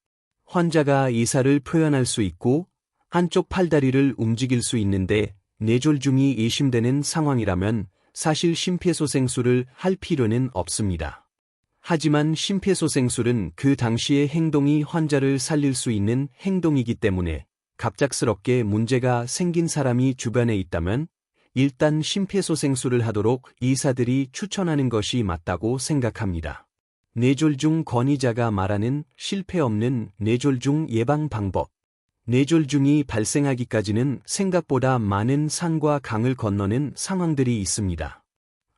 환자가 의사를 표현할 수 있고 한쪽 팔다리를 움직일 수 있는데 뇌졸중이 의심되는 상황이라면 사실 심폐소생술을 할 필요는 없습니다. 하지만 심폐소생술은 그 당시의 행동이 환자를 살릴 수 있는 행동이기 때문에 갑작스럽게 문제가 생긴 사람이 주변에 있다면 일단 심폐소생술을 하도록 의사들이 추천하는 것이 맞다고 생각합니다. 뇌졸중 권위자가 말하는 실패 없는 뇌졸중 예방 방법. 뇌졸중이 발생하기까지는 생각보다 많은 산과 강을 건너는 상황들이 있습니다.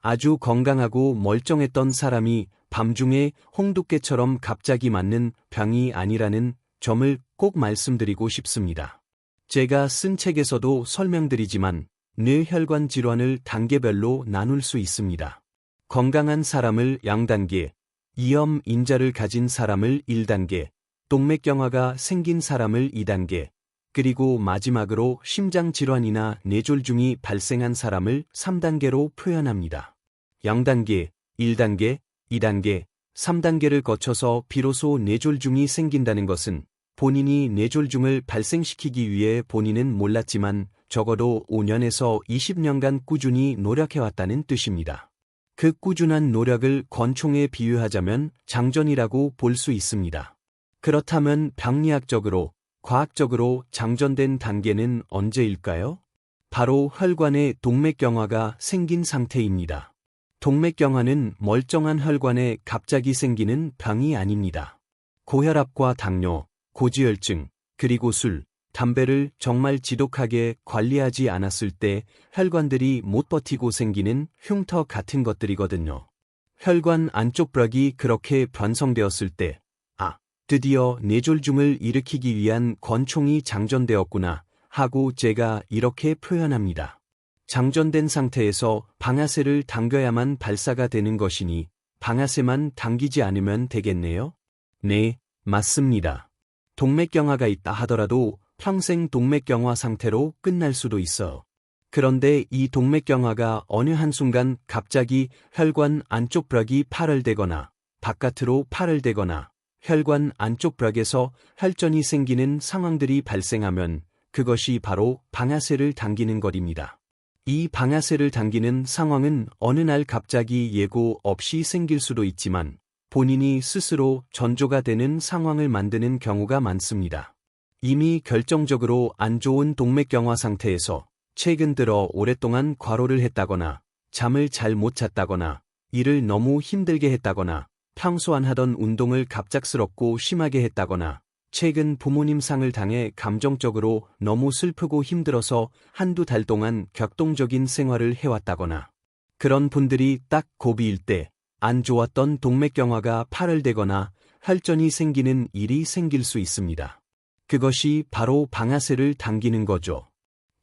아주 건강하고 멀쩡했던 사람이 밤중에 홍두깨처럼 갑자기 맞는 병이 아니라는 점을 꼭 말씀드리고 싶습니다. 제가 쓴 책에서도 설명드리지만 뇌혈관 질환을 단계별로 나눌 수 있습니다. 건강한 사람을 0단계, 이염 인자를 가진 사람을 1단계, 동맥경화가 생긴 사람을 2단계, 그리고 마지막으로 심장질환이나 뇌졸중이 발생한 사람을 3단계로 표현합니다. 0단계, 1단계, 2단계, 3단계를 거쳐서 비로소 뇌졸중이 생긴다는 것은 본인이 뇌졸중을 발생시키기 위해 본인은 몰랐지만 적어도 5년에서 20년간 꾸준히 노력해왔다는 뜻입니다. 그 꾸준한 노력을 권총에 비유하자면 장전이라고 볼 수 있습니다. 그렇다면 병리학적으로, 과학적으로 장전된 단계는 언제일까요? 바로 혈관에 동맥경화가 생긴 상태입니다. 동맥경화는 멀쩡한 혈관에 갑자기 생기는 병이 아닙니다. 고혈압과 당뇨, 고지혈증, 그리고 술, 담배를 정말 지독하게 관리하지 않았을 때 혈관들이 못 버티고 생기는 흉터 같은 것들이거든요. 혈관 안쪽 벽이 그렇게 변성되었을 때, 드디어 뇌졸중을 일으키기 위한 권총이 장전되었구나 하고 제가 이렇게 표현합니다. 장전된 상태에서 방아쇠를 당겨야만 발사가 되는 것이니 방아쇠만 당기지 않으면 되겠네요? 네, 맞습니다. 동맥경화가 있다 하더라도 평생 동맥경화 상태로 끝날 수도 있어요. 그런데 이 동맥경화가 어느 한순간 갑자기 혈관 안쪽 벽이 파열되거나 바깥으로 파열되거나 혈관 안쪽 벽에서 혈전이 생기는 상황들이 발생하면 그것이 바로 방아쇠를 당기는 것입니다. 이 방아쇠를 당기는 상황은 어느 날 갑자기 예고 없이 생길 수도 있지만 본인이 스스로 전조가 되는 상황을 만드는 경우가 많습니다. 이미 결정적으로 안 좋은 동맥경화 상태에서 최근 들어 오랫동안 과로를 했다거나 잠을 잘 못 잤다거나 일을 너무 힘들게 했다거나 평소 안 하던 운동을 갑작스럽고 심하게 했다거나 최근 부모님 상을 당해 감정적으로 너무 슬프고 힘들어서 한두 달 동안 격동적인 생활을 해왔다거나 그런 분들이 딱 고비일 때 안 좋았던 동맥경화가 파열되거나 혈전이 생기는 일이 생길 수 있습니다. 그것이 바로 방아쇠를 당기는 거죠.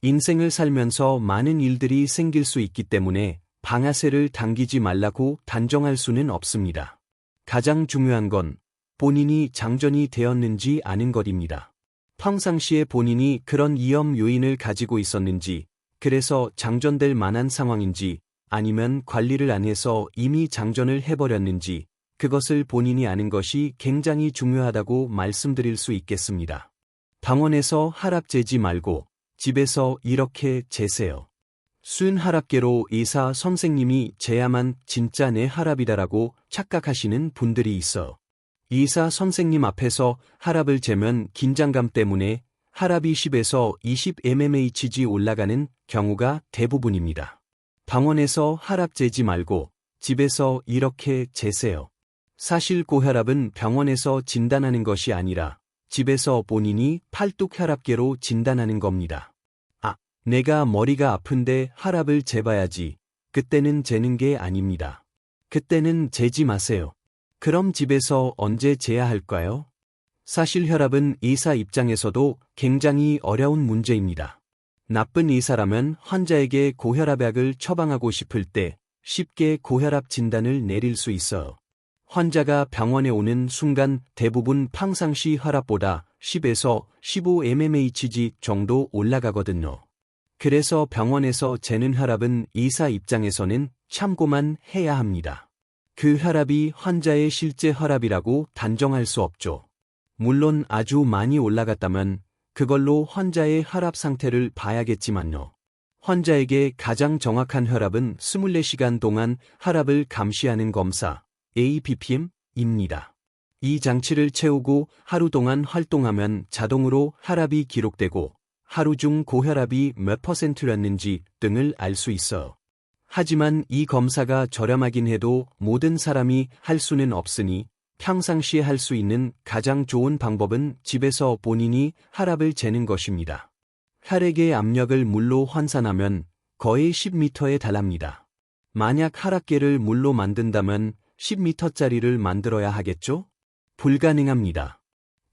인생을 살면서 많은 일들이 생길 수 있기 때문에 방아쇠를 당기지 말라고 단정할 수는 없습니다. 가장 중요한 건 본인이 장전이 되었는지 아는 것입니다. 평상시에 본인이 그런 위험 요인을 가지고 있었는지, 그래서 장전될 만한 상황인지, 아니면 관리를 안 해서 이미 장전을 해버렸는지, 그것을 본인이 아는 것이 굉장히 중요하다고 말씀드릴 수 있겠습니다. 병원에서 혈압 재지 말고 집에서 이렇게 재세요. 순 혈압계로 의사 선생님이 재야만 진짜 내 혈압이다라고 착각하시는 분들이 있어. 의사 선생님 앞에서 혈압을 재면 긴장감 때문에 혈압이 10에서 20 mmHg 올라가는 경우가 대부분입니다. 병원에서 혈압 재지 말고 집에서 이렇게 재세요. 사실 고혈압은 병원에서 진단하는 것이 아니라 집에서 본인이 팔뚝혈압계로 진단하는 겁니다. 아, 내가 머리가 아픈데 혈압을 재봐야지. 그때는 재는 게 아닙니다. 그때는 재지 마세요. 그럼 집에서 언제 재야 할까요? 사실 혈압은 의사 입장에서도 굉장히 어려운 문제입니다. 나쁜 의사라면 환자에게 고혈압약을 처방하고 싶을 때 쉽게 고혈압 진단을 내릴 수 있어요. 환자가 병원에 오는 순간 대부분 평상시 혈압보다 10에서 15 mmHg 정도 올라가거든요. 그래서 병원에서 재는 혈압은 의사 입장에서는 참고만 해야 합니다. 그 혈압이 환자의 실제 혈압이라고 단정할 수 없죠. 물론 아주 많이 올라갔다면 그걸로 환자의 혈압 상태를 봐야겠지만요. 환자에게 가장 정확한 혈압은 24시간 동안 혈압을 감시하는 검사, ABPM입니다. 이 장치를 채우고 하루 동안 활동하면 자동으로 혈압이 기록되고 하루 중 고혈압이 몇 %였는지 등을 알 수 있어요. 하지만 이 검사가 저렴하긴 해도 모든 사람이 할 수는 없으니 평상시에 할 수 있는 가장 좋은 방법은 집에서 본인이 혈압을 재는 것입니다. 혈액의 압력을 물로 환산하면 거의 10m에 달합니다. 만약 혈압계를 물로 만든다면 10m짜리를 만들어야 하겠죠? 불가능합니다.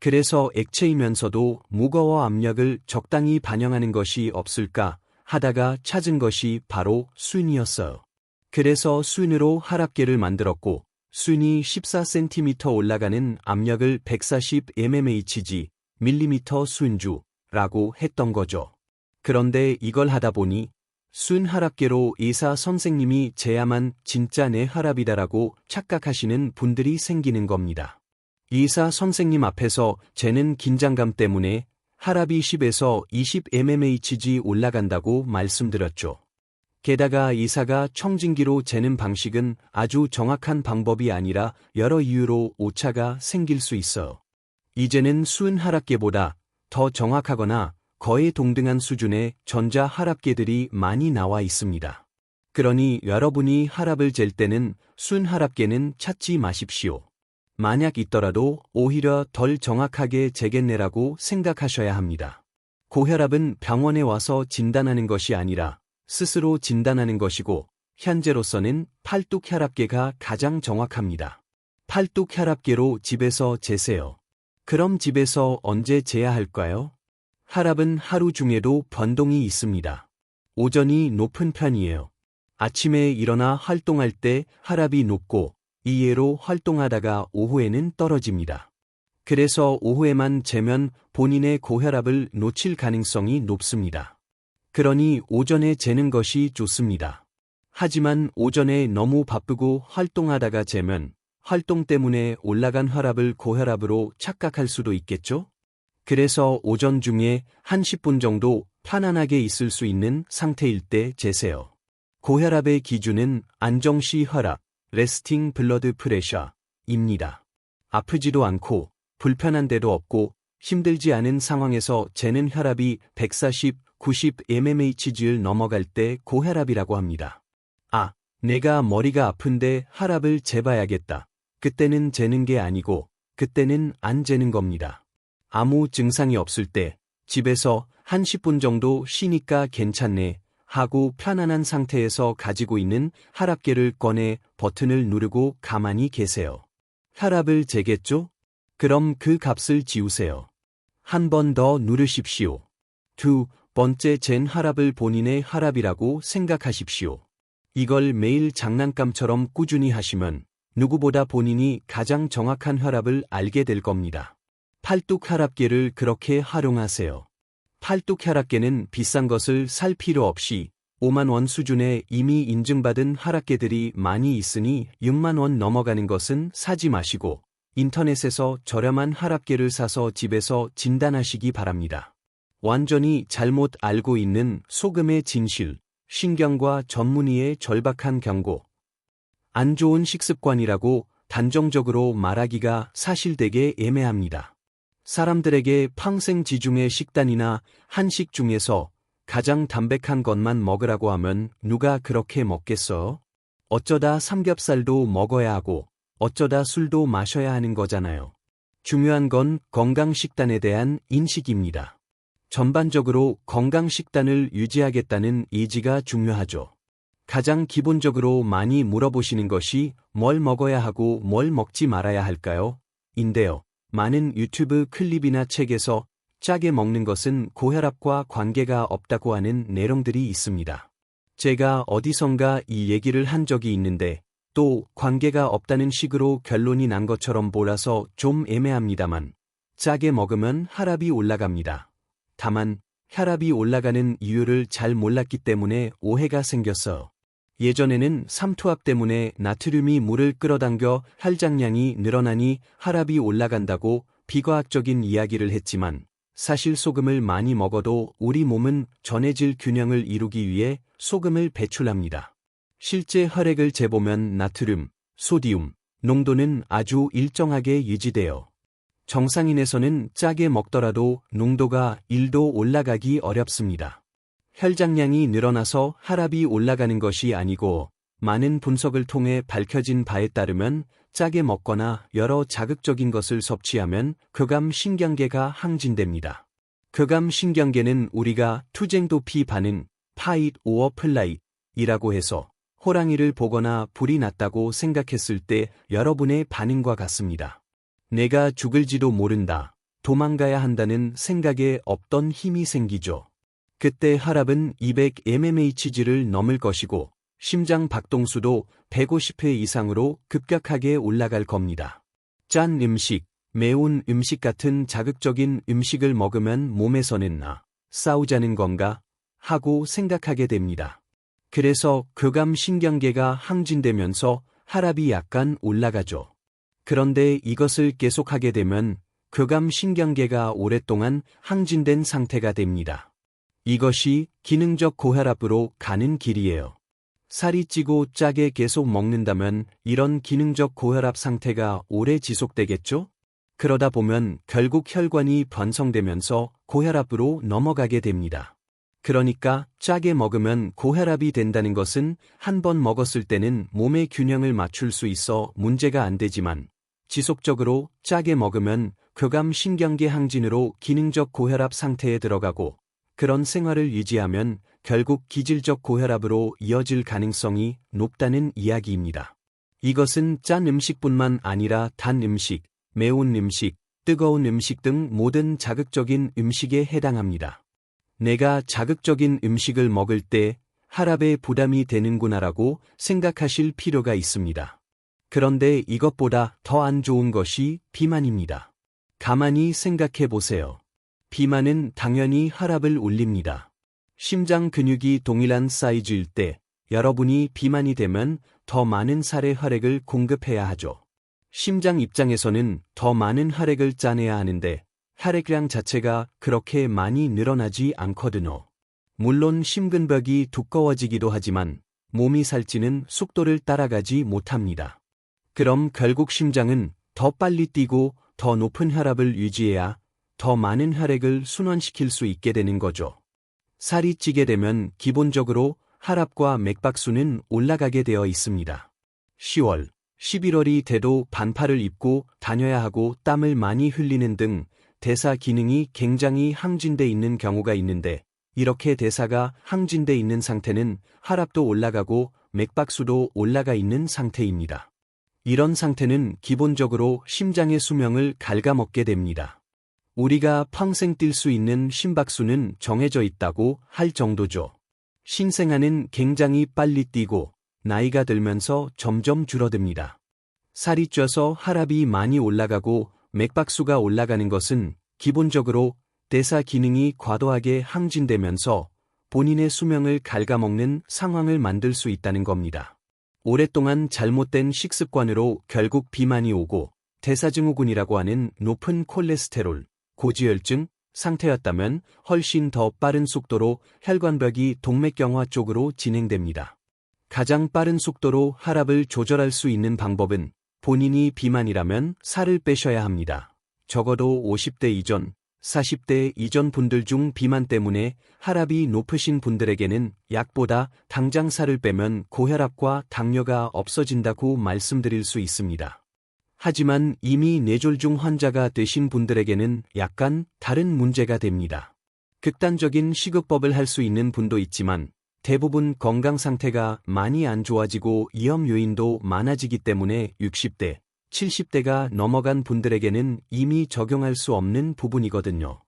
그래서 액체이면서도 무거워 압력을 적당히 반영하는 것이 없을까 하다가 찾은 것이 바로 순이었어요. 그래서 순으로 혈압계를 만들었고 순이 14cm 올라가는 압력을 140 mmHg, 밀리미터 순주라고 했던 거죠. 그런데 이걸 하다 보니 순 혈압계로 의사 선생님이 재야만 진짜 내 혈압이다라고 착각하시는 분들이 생기는 겁니다. 의사 선생님 앞에서 재는 긴장감 때문에 혈압이 10에서 20 mmHg 올라간다고 말씀드렸죠. 게다가 의사가 청진기로 재는 방식은 아주 정확한 방법이 아니라 여러 이유로 오차가 생길 수 있어요. 이제는 순 혈압계보다 더 정확하거나 거의 동등한 수준의 전자 혈압계들이 많이 나와 있습니다. 그러니 여러분이 혈압을 잴 때는 순 혈압계는 찾지 마십시오. 만약 있더라도 오히려 덜 정확하게 재겠네라고 생각하셔야 합니다. 고혈압은 병원에 와서 진단하는 것이 아니라 스스로 진단하는 것이고 현재로서는 팔뚝혈압계가 가장 정확합니다. 팔뚝혈압계로 집에서 재세요. 그럼 집에서 언제 재야 할까요? 혈압은 하루 중에도 변동이 있습니다. 오전이 높은 편이에요. 아침에 일어나 활동할 때 혈압이 높고 이외로 활동하다가 오후에는 떨어집니다. 그래서 오후에만 재면 본인의 고혈압을 놓칠 가능성이 높습니다. 그러니 오전에 재는 것이 좋습니다. 하지만 오전에 너무 바쁘고 활동하다가 재면 활동 때문에 올라간 혈압을 고혈압으로 착각할 수도 있겠죠? 그래서 오전 중에 한 10분 정도 편안하게 있을 수 있는 상태일 때 재세요. 고혈압의 기준은 안정시 혈압, 레스팅 블러드 프레셔입니다. 아프지도 않고 불편한 데도 없고 힘들지 않은 상황에서 재는 혈압이 140, 90 mmHg를 넘어갈 때 고혈압이라고 합니다. 아, 내가 머리가 아픈데 혈압을 재봐야겠다. 그때는 재는 게 아니고 그때는 안 재는 겁니다. 아무 증상이 없을 때 집에서 한 10분 정도 쉬니까 괜찮네 하고 편안한 상태에서 가지고 있는 혈압계를 꺼내 버튼을 누르고 가만히 계세요. 혈압을 재겠죠? 그럼 그 값을 지우세요. 한 번 더 누르십시오. 두 번째 잰 혈압을 본인의 혈압이라고 생각하십시오. 이걸 매일 장난감처럼 꾸준히 하시면 누구보다 본인이 가장 정확한 혈압을 알게 될 겁니다. 팔뚝 혈압계를 그렇게 활용하세요. 팔뚝 혈압계는 비싼 것을 살 필요 없이 5만 원 수준에 이미 인증받은 혈압계들이 많이 있으니 6만 원 넘어가는 것은 사지 마시고 인터넷에서 저렴한 혈압계를 사서 집에서 진단하시기 바랍니다. 완전히 잘못 알고 있는 소금의 진실, 신경과 전문의의 절박한 경고. 안 좋은 식습관이라고 단정적으로 말하기가 사실 되게 애매합니다. 사람들에게 평생 지중해 식단이나 한식 중에서 가장 담백한 것만 먹으라고 하면 누가 그렇게 먹겠어? 어쩌다 삼겹살도 먹어야 하고 어쩌다 술도 마셔야 하는 거잖아요. 중요한 건 건강식단에 대한 인식입니다. 전반적으로 건강식단을 유지하겠다는 의지가 중요하죠. 가장 기본적으로 많이 물어보시는 것이 뭘 먹어야 하고 뭘 먹지 말아야 할까요? 인데요. 많은 유튜브 클립이나 책에서 짜게 먹는 것은 고혈압과 관계가 없다고 하는 내용들이 있습니다. 제가 어디선가 이 얘기를 한 적이 있는데 또 관계가 없다는 식으로 결론이 난 것처럼 보라서 좀 애매합니다만 짜게 먹으면 혈압이 올라갑니다. 다만 혈압이 올라가는 이유를 잘 몰랐기 때문에 오해가 생겼어요. 예전에는 삼투압 때문에 나트륨이 물을 끌어당겨 혈장량이 늘어나니 혈압이 올라간다고 비과학적인 이야기를 했지만 사실 소금을 많이 먹어도 우리 몸은 전해질 균형을 이루기 위해 소금을 배출합니다. 실제 혈액을 재보면 나트륨, 소디움, 농도는 아주 일정하게 유지돼요. 정상인에서는 짜게 먹더라도 농도가 1도 올라가기 어렵습니다. 혈장량이 늘어나서 혈압이 올라가는 것이 아니고 많은 분석을 통해 밝혀진 바에 따르면 짜게 먹거나 여러 자극적인 것을 섭취하면 교감신경계가 항진됩니다. 교감신경계는 우리가 투쟁도피 반응, fight or flight이라고 해서 호랑이를 보거나 불이 났다고 생각했을 때 여러분의 반응과 같습니다. 내가 죽을지도 모른다, 도망가야 한다는 생각에 없던 힘이 생기죠. 그때 혈압은 200 mmHg를 넘을 것이고 심장 박동수도 150회 이상으로 급격하게 올라갈 겁니다. 짠 음식, 매운 음식 같은 자극적인 음식을 먹으면 몸에서는 싸우자는 건가 하고 생각하게 됩니다. 그래서 교감신경계가 항진되면서 혈압이 약간 올라가죠. 그런데 이것을 계속하게 되면 교감신경계가 오랫동안 항진된 상태가 됩니다. 이것이 기능적 고혈압으로 가는 길이에요. 살이 찌고 짜게 계속 먹는다면 이런 기능적 고혈압 상태가 오래 지속되겠죠? 그러다 보면 결국 혈관이 변성되면서 고혈압으로 넘어가게 됩니다. 그러니까 짜게 먹으면 고혈압이 된다는 것은 한 번 먹었을 때는 몸의 균형을 맞출 수 있어 문제가 안 되지만 지속적으로 짜게 먹으면 교감신경계 항진으로 기능적 고혈압 상태에 들어가고 그런 생활을 유지하면 결국 기질적 고혈압으로 이어질 가능성이 높다는 이야기입니다. 이것은 짠 음식뿐만 아니라 단 음식, 매운 음식, 뜨거운 음식 등 모든 자극적인 음식에 해당합니다. 내가 자극적인 음식을 먹을 때 혈압에 부담이 되는구나라고 생각하실 필요가 있습니다. 그런데 이것보다 더 안 좋은 것이 비만입니다. 가만히 생각해 보세요. 비만은 당연히 혈압을 올립니다. 심장 근육이 동일한 사이즈일 때 여러분이 비만이 되면 더 많은 살의 혈액을 공급해야 하죠. 심장 입장에서는 더 많은 혈액을 짜내야 하는데 혈액량 자체가 그렇게 많이 늘어나지 않거든요. 물론 심근벽이 두꺼워지기도 하지만 몸이 살찌는 속도를 따라가지 못합니다. 그럼 결국 심장은 더 빨리 뛰고 더 높은 혈압을 유지해야 더 많은 혈액을 순환시킬 수 있게 되는 거죠. 살이 찌게 되면 기본적으로 혈압과 맥박수는 올라가게 되어 있습니다. 10월, 11월이 돼도 반팔을 입고 다녀야 하고 땀을 많이 흘리는 등 대사 기능이 굉장히 항진돼 있는 경우가 있는데 이렇게 대사가 항진돼 있는 상태는 혈압도 올라가고 맥박수도 올라가 있는 상태입니다. 이런 상태는 기본적으로 심장의 수명을 갉아먹게 됩니다. 우리가 평생 뛸 수 있는 심박수는 정해져 있다고 할 정도죠. 신생아는 굉장히 빨리 뛰고 나이가 들면서 점점 줄어듭니다. 살이 쪄서 혈압이 많이 올라가고 맥박수가 올라가는 것은 기본적으로 대사 기능이 과도하게 항진되면서 본인의 수명을 갉아먹는 상황을 만들 수 있다는 겁니다. 오랫동안 잘못된 식습관으로 결국 비만이 오고 대사증후군이라고 하는 높은 콜레스테롤, 고지혈증 상태였다면 훨씬 더 빠른 속도로 혈관벽이 동맥경화 쪽으로 진행됩니다. 가장 빠른 속도로 혈압을 조절할 수 있는 방법은 본인이 비만이라면 살을 빼셔야 합니다. 적어도 50대 이전, 40대 이전 분들 중 비만 때문에 혈압이 높으신 분들에게는 약보다 당장 살을 빼면 고혈압과 당뇨가 없어진다고 말씀드릴 수 있습니다. 하지만 이미 뇌졸중 환자가 되신 분들에게는 약간 다른 문제가 됩니다. 극단적인 식이요법을 할 수 있는 분도 있지만 대부분 건강 상태가 많이 안 좋아지고 위험 요인도 많아지기 때문에 60대, 70대가 넘어간 분들에게는 이미 적용할 수 없는 부분이거든요.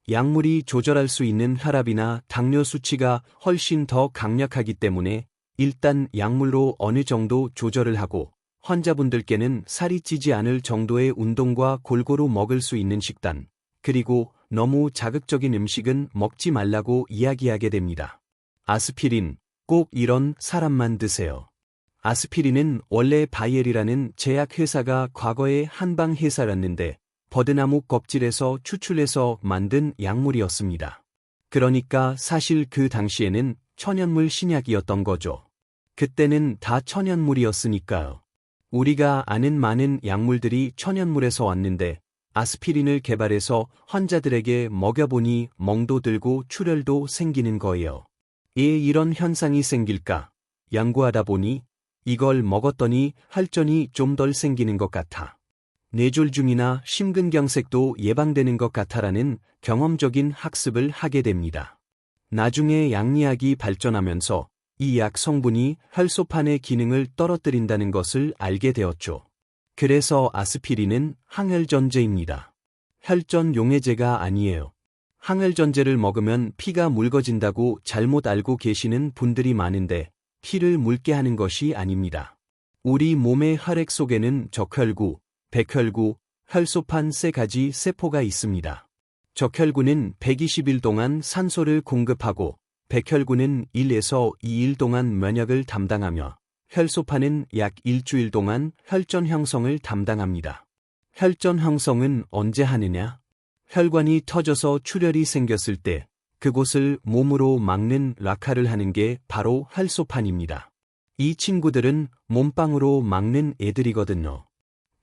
약물이 조절할 수 있는 혈압이나 당뇨 수치가 훨씬 더 강력하기 때문에 일단 약물로 어느 정도 조절을 하고 환자분들께는 살이 찌지 않을 정도의 운동과 골고루 먹을 수 있는 식단, 그리고 너무 자극적인 음식은 먹지 말라고 이야기하게 됩니다. 아스피린, 꼭 이런 사람만 드세요. 아스피린은 원래 바이엘이라는 제약회사가 과거에 한방 회사였는데 버드나무 껍질에서 추출해서 만든 약물이었습니다. 그러니까 사실 그 당시에는 천연물 신약이었던 거죠. 그때는 다 천연물이었으니까요. 우리가 아는 많은 약물들이 천연물에서 왔는데 아스피린을 개발해서 환자들에게 먹여보니 멍도 들고 출혈도 생기는 거예요. 왜 이런 현상이 생길까? 연구하다 보니 이걸 먹었더니 혈전이 좀 덜 생기는 것 같아. 뇌졸중이나 심근경색도 예방되는 것 같아라는 경험적인 학습을 하게 됩니다. 나중에 약리학이 발전하면서 이 약 성분이 혈소판의 기능을 떨어뜨린다는 것을 알게 되었죠. 그래서 아스피린은 항혈전제입니다. 혈전 용해제가 아니에요. 항혈전제를 먹으면 피가 묽어진다고 잘못 알고 계시는 분들이 많은데 피를 묽게 하는 것이 아닙니다. 우리 몸의 혈액 속에는 적혈구, 백혈구, 혈소판 세 가지 세포가 있습니다. 적혈구는 120일 동안 산소를 공급하고 백혈구는 1에서 2일 동안 면역을 담당하며 혈소판은 약 일주일 동안 혈전 형성을 담당합니다. 혈전 형성은 언제 하느냐? 혈관이 터져서 출혈이 생겼을 때 그곳을 몸으로 막는 락화를 하는 게 바로 혈소판입니다. 이 친구들은 몸빵으로 막는 애들이거든요.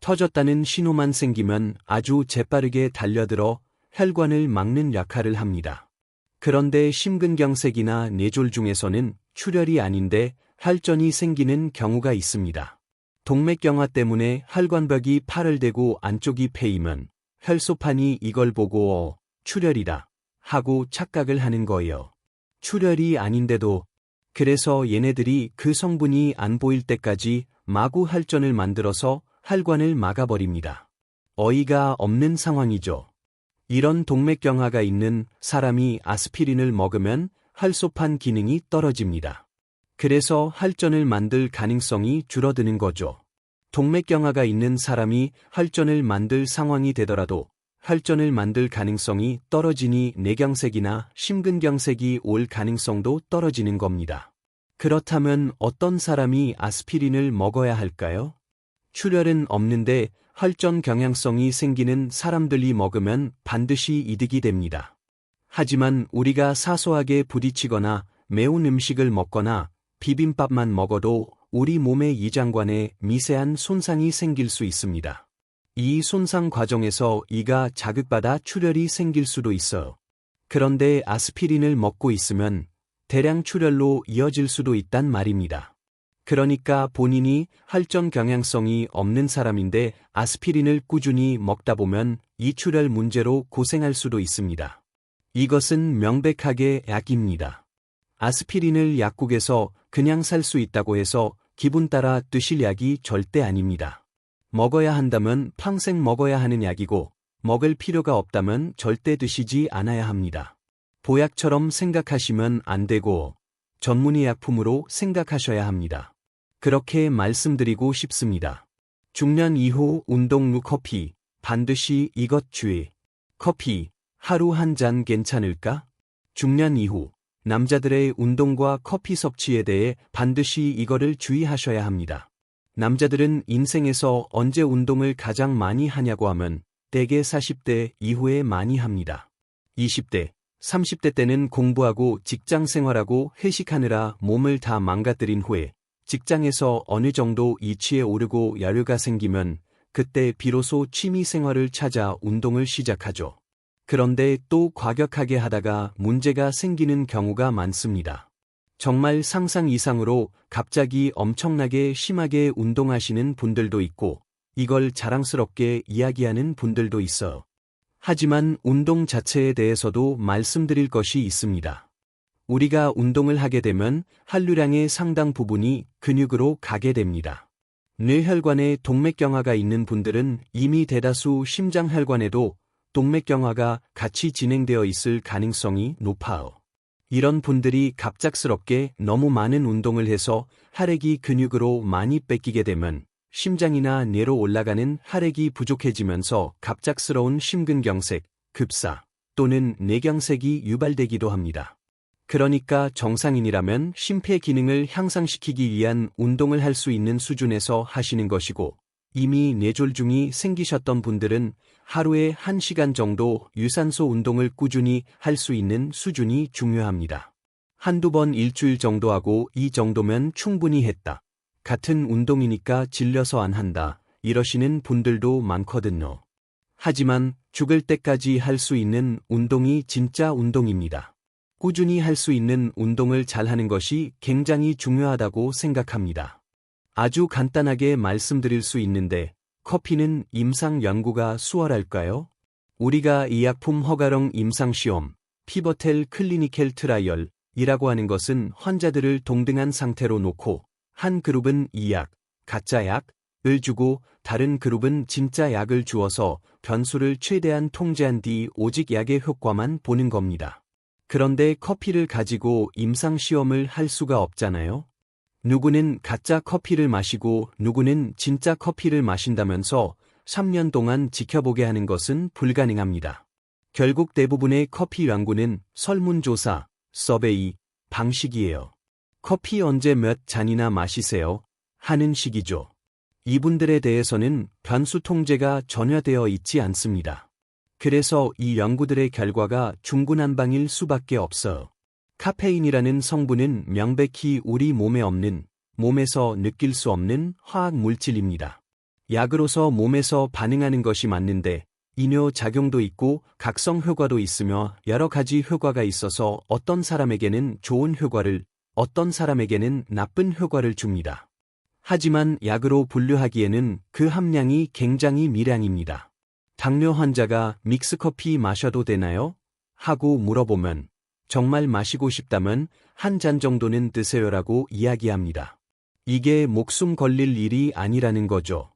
터졌다는 신호만 생기면 아주 재빠르게 달려들어 혈관을 막는 역할을 합니다. 그런데 심근경색이나 뇌졸중에서는 출혈이 아닌데 혈전이 생기는 경우가 있습니다. 동맥경화 때문에 혈관벽이 파열되고 안쪽이 패이면 혈소판이 이걸 보고 출혈이다 하고 착각을 하는 거예요. 출혈이 아닌데도. 그래서 얘네들이 그 성분이 안 보일 때까지 마구 혈전을 만들어서 혈관을 막아버립니다. 어이가 없는 상황이죠. 이런 동맥경화가 있는 사람이 아스피린을 먹으면 혈소판 기능이 떨어집니다. 그래서 혈전을 만들 가능성이 줄어드는 거죠. 동맥경화가 있는 사람이 혈전을 만들 상황이 되더라도 혈전을 만들 가능성이 떨어지니 뇌경색이나 심근경색이 올 가능성도 떨어지는 겁니다. 그렇다면 어떤 사람이 아스피린을 먹어야 할까요? 출혈은 없는데 혈전 경향성이 생기는 사람들이 먹으면 반드시 이득이 됩니다. 하지만 우리가 사소하게 부딪히거나 매운 음식을 먹거나 비빔밥만 먹어도 우리 몸의 이장관에 미세한 손상이 생길 수 있습니다. 이 손상 과정에서 이가 자극받아 출혈이 생길 수도 있어요. 그런데 아스피린을 먹고 있으면 대량 출혈로 이어질 수도 있단 말입니다. 그러니까 본인이 혈전 경향성이 없는 사람인데 아스피린을 꾸준히 먹다 보면 이 출혈 문제로 고생할 수도 있습니다. 이것은 명백하게 약입니다. 아스피린을 약국에서 그냥 살 수 있다고 해서 기분 따라 드실 약이 절대 아닙니다. 먹어야 한다면 평생 먹어야 하는 약이고 먹을 필요가 없다면 절대 드시지 않아야 합니다. 보약처럼 생각하시면 안 되고 전문의 약품으로 생각하셔야 합니다. 그렇게 말씀드리고 싶습니다. 중년 이후 운동 후 커피, 반드시 이것 주의. 커피, 하루 한 잔 괜찮을까? 중년 이후 남자들의 운동과 커피 섭취에 대해 반드시 이거를 주의하셔야 합니다. 남자들은 인생에서 언제 운동을 가장 많이 하냐고 하면 대개 40대 이후에 많이 합니다. 20대, 30대 때는 공부하고 직장 생활하고 회식하느라 몸을 다 망가뜨린 후에 직장에서 어느 정도 이치에 오르고 여유가 생기면 그때 비로소 취미 생활을 찾아 운동을 시작하죠. 그런데 또 과격하게 하다가 문제가 생기는 경우가 많습니다. 정말 상상 이상으로 갑자기 엄청나게 심하게 운동하시는 분들도 있고 이걸 자랑스럽게 이야기하는 분들도 있어요. 하지만 운동 자체에 대해서도 말씀드릴 것이 있습니다. 우리가 운동을 하게 되면 혈류량의 상당 부분이 근육으로 가게 됩니다. 뇌혈관에 동맥경화가 있는 분들은 이미 대다수 심장혈관에도 동맥경화가 같이 진행되어 있을 가능성이 높아요. 이런 분들이 갑작스럽게 너무 많은 운동을 해서 혈액이 근육으로 많이 뺏기게 되면 심장이나 뇌로 올라가는 혈액이 부족해지면서 갑작스러운 심근경색, 급사 또는 뇌경색이 유발되기도 합니다. 그러니까 정상인이라면 심폐기능을 향상시키기 위한 운동을 할 수 있는 수준에서 하시는 것이고 이미 뇌졸중이 생기셨던 분들은 하루에 1시간 정도 유산소 운동을 꾸준히 할 수 있는 수준이 중요합니다. 한두 번 일주일 정도 하고 이 정도면 충분히 했다. 같은 운동이니까 질려서 안 한다. 이러시는 분들도 많거든요. 하지만 죽을 때까지 할 수 있는 운동이 진짜 운동입니다. 꾸준히 할 수 있는 운동을 잘하는 것이 굉장히 중요하다고 생각합니다. 아주 간단하게 말씀드릴 수 있는데 커피는 임상 연구가 수월할까요? 우리가 이 약품 허가령 임상시험, 피버텔 클리니컬 트라이얼이라고 하는 것은 환자들을 동등한 상태로 놓고 한 그룹은 이 약, 가짜 약을 주고 다른 그룹은 진짜 약을 주어서 변수를 최대한 통제한 뒤 오직 약의 효과만 보는 겁니다. 그런데 커피를 가지고 임상시험을 할 수가 없잖아요. 누구는 가짜 커피를 마시고 누구는 진짜 커피를 마신다면서 3년 동안 지켜보게 하는 것은 불가능합니다. 결국 대부분의 커피 연구는 설문조사, 서베이 방식이에요. 커피 언제 몇 잔이나 마시세요? 하는 식이죠. 이분들에 대해서는 변수 통제가 전혀 되어 있지 않습니다. 그래서 이 연구들의 결과가 중구난방일 수밖에 없어요. 카페인이라는 성분은 명백히 우리 몸에 없는, 몸에서 느낄 수 없는 화학 물질입니다. 약으로서 몸에서 반응하는 것이 맞는데 이뇨 작용도 있고 각성 효과도 있으며 여러 가지 효과가 있어서 어떤 사람에게는 좋은 효과를, 어떤 사람에게는 나쁜 효과를 줍니다. 하지만 약으로 분류하기에는 그 함량이 굉장히 미량입니다. 당뇨 환자가 믹스커피 마셔도 되나요? 하고 물어보면 정말 마시고 싶다면 한 잔 정도는 드세요라고 이야기합니다. 이게 목숨 걸릴 일이 아니라는 거죠.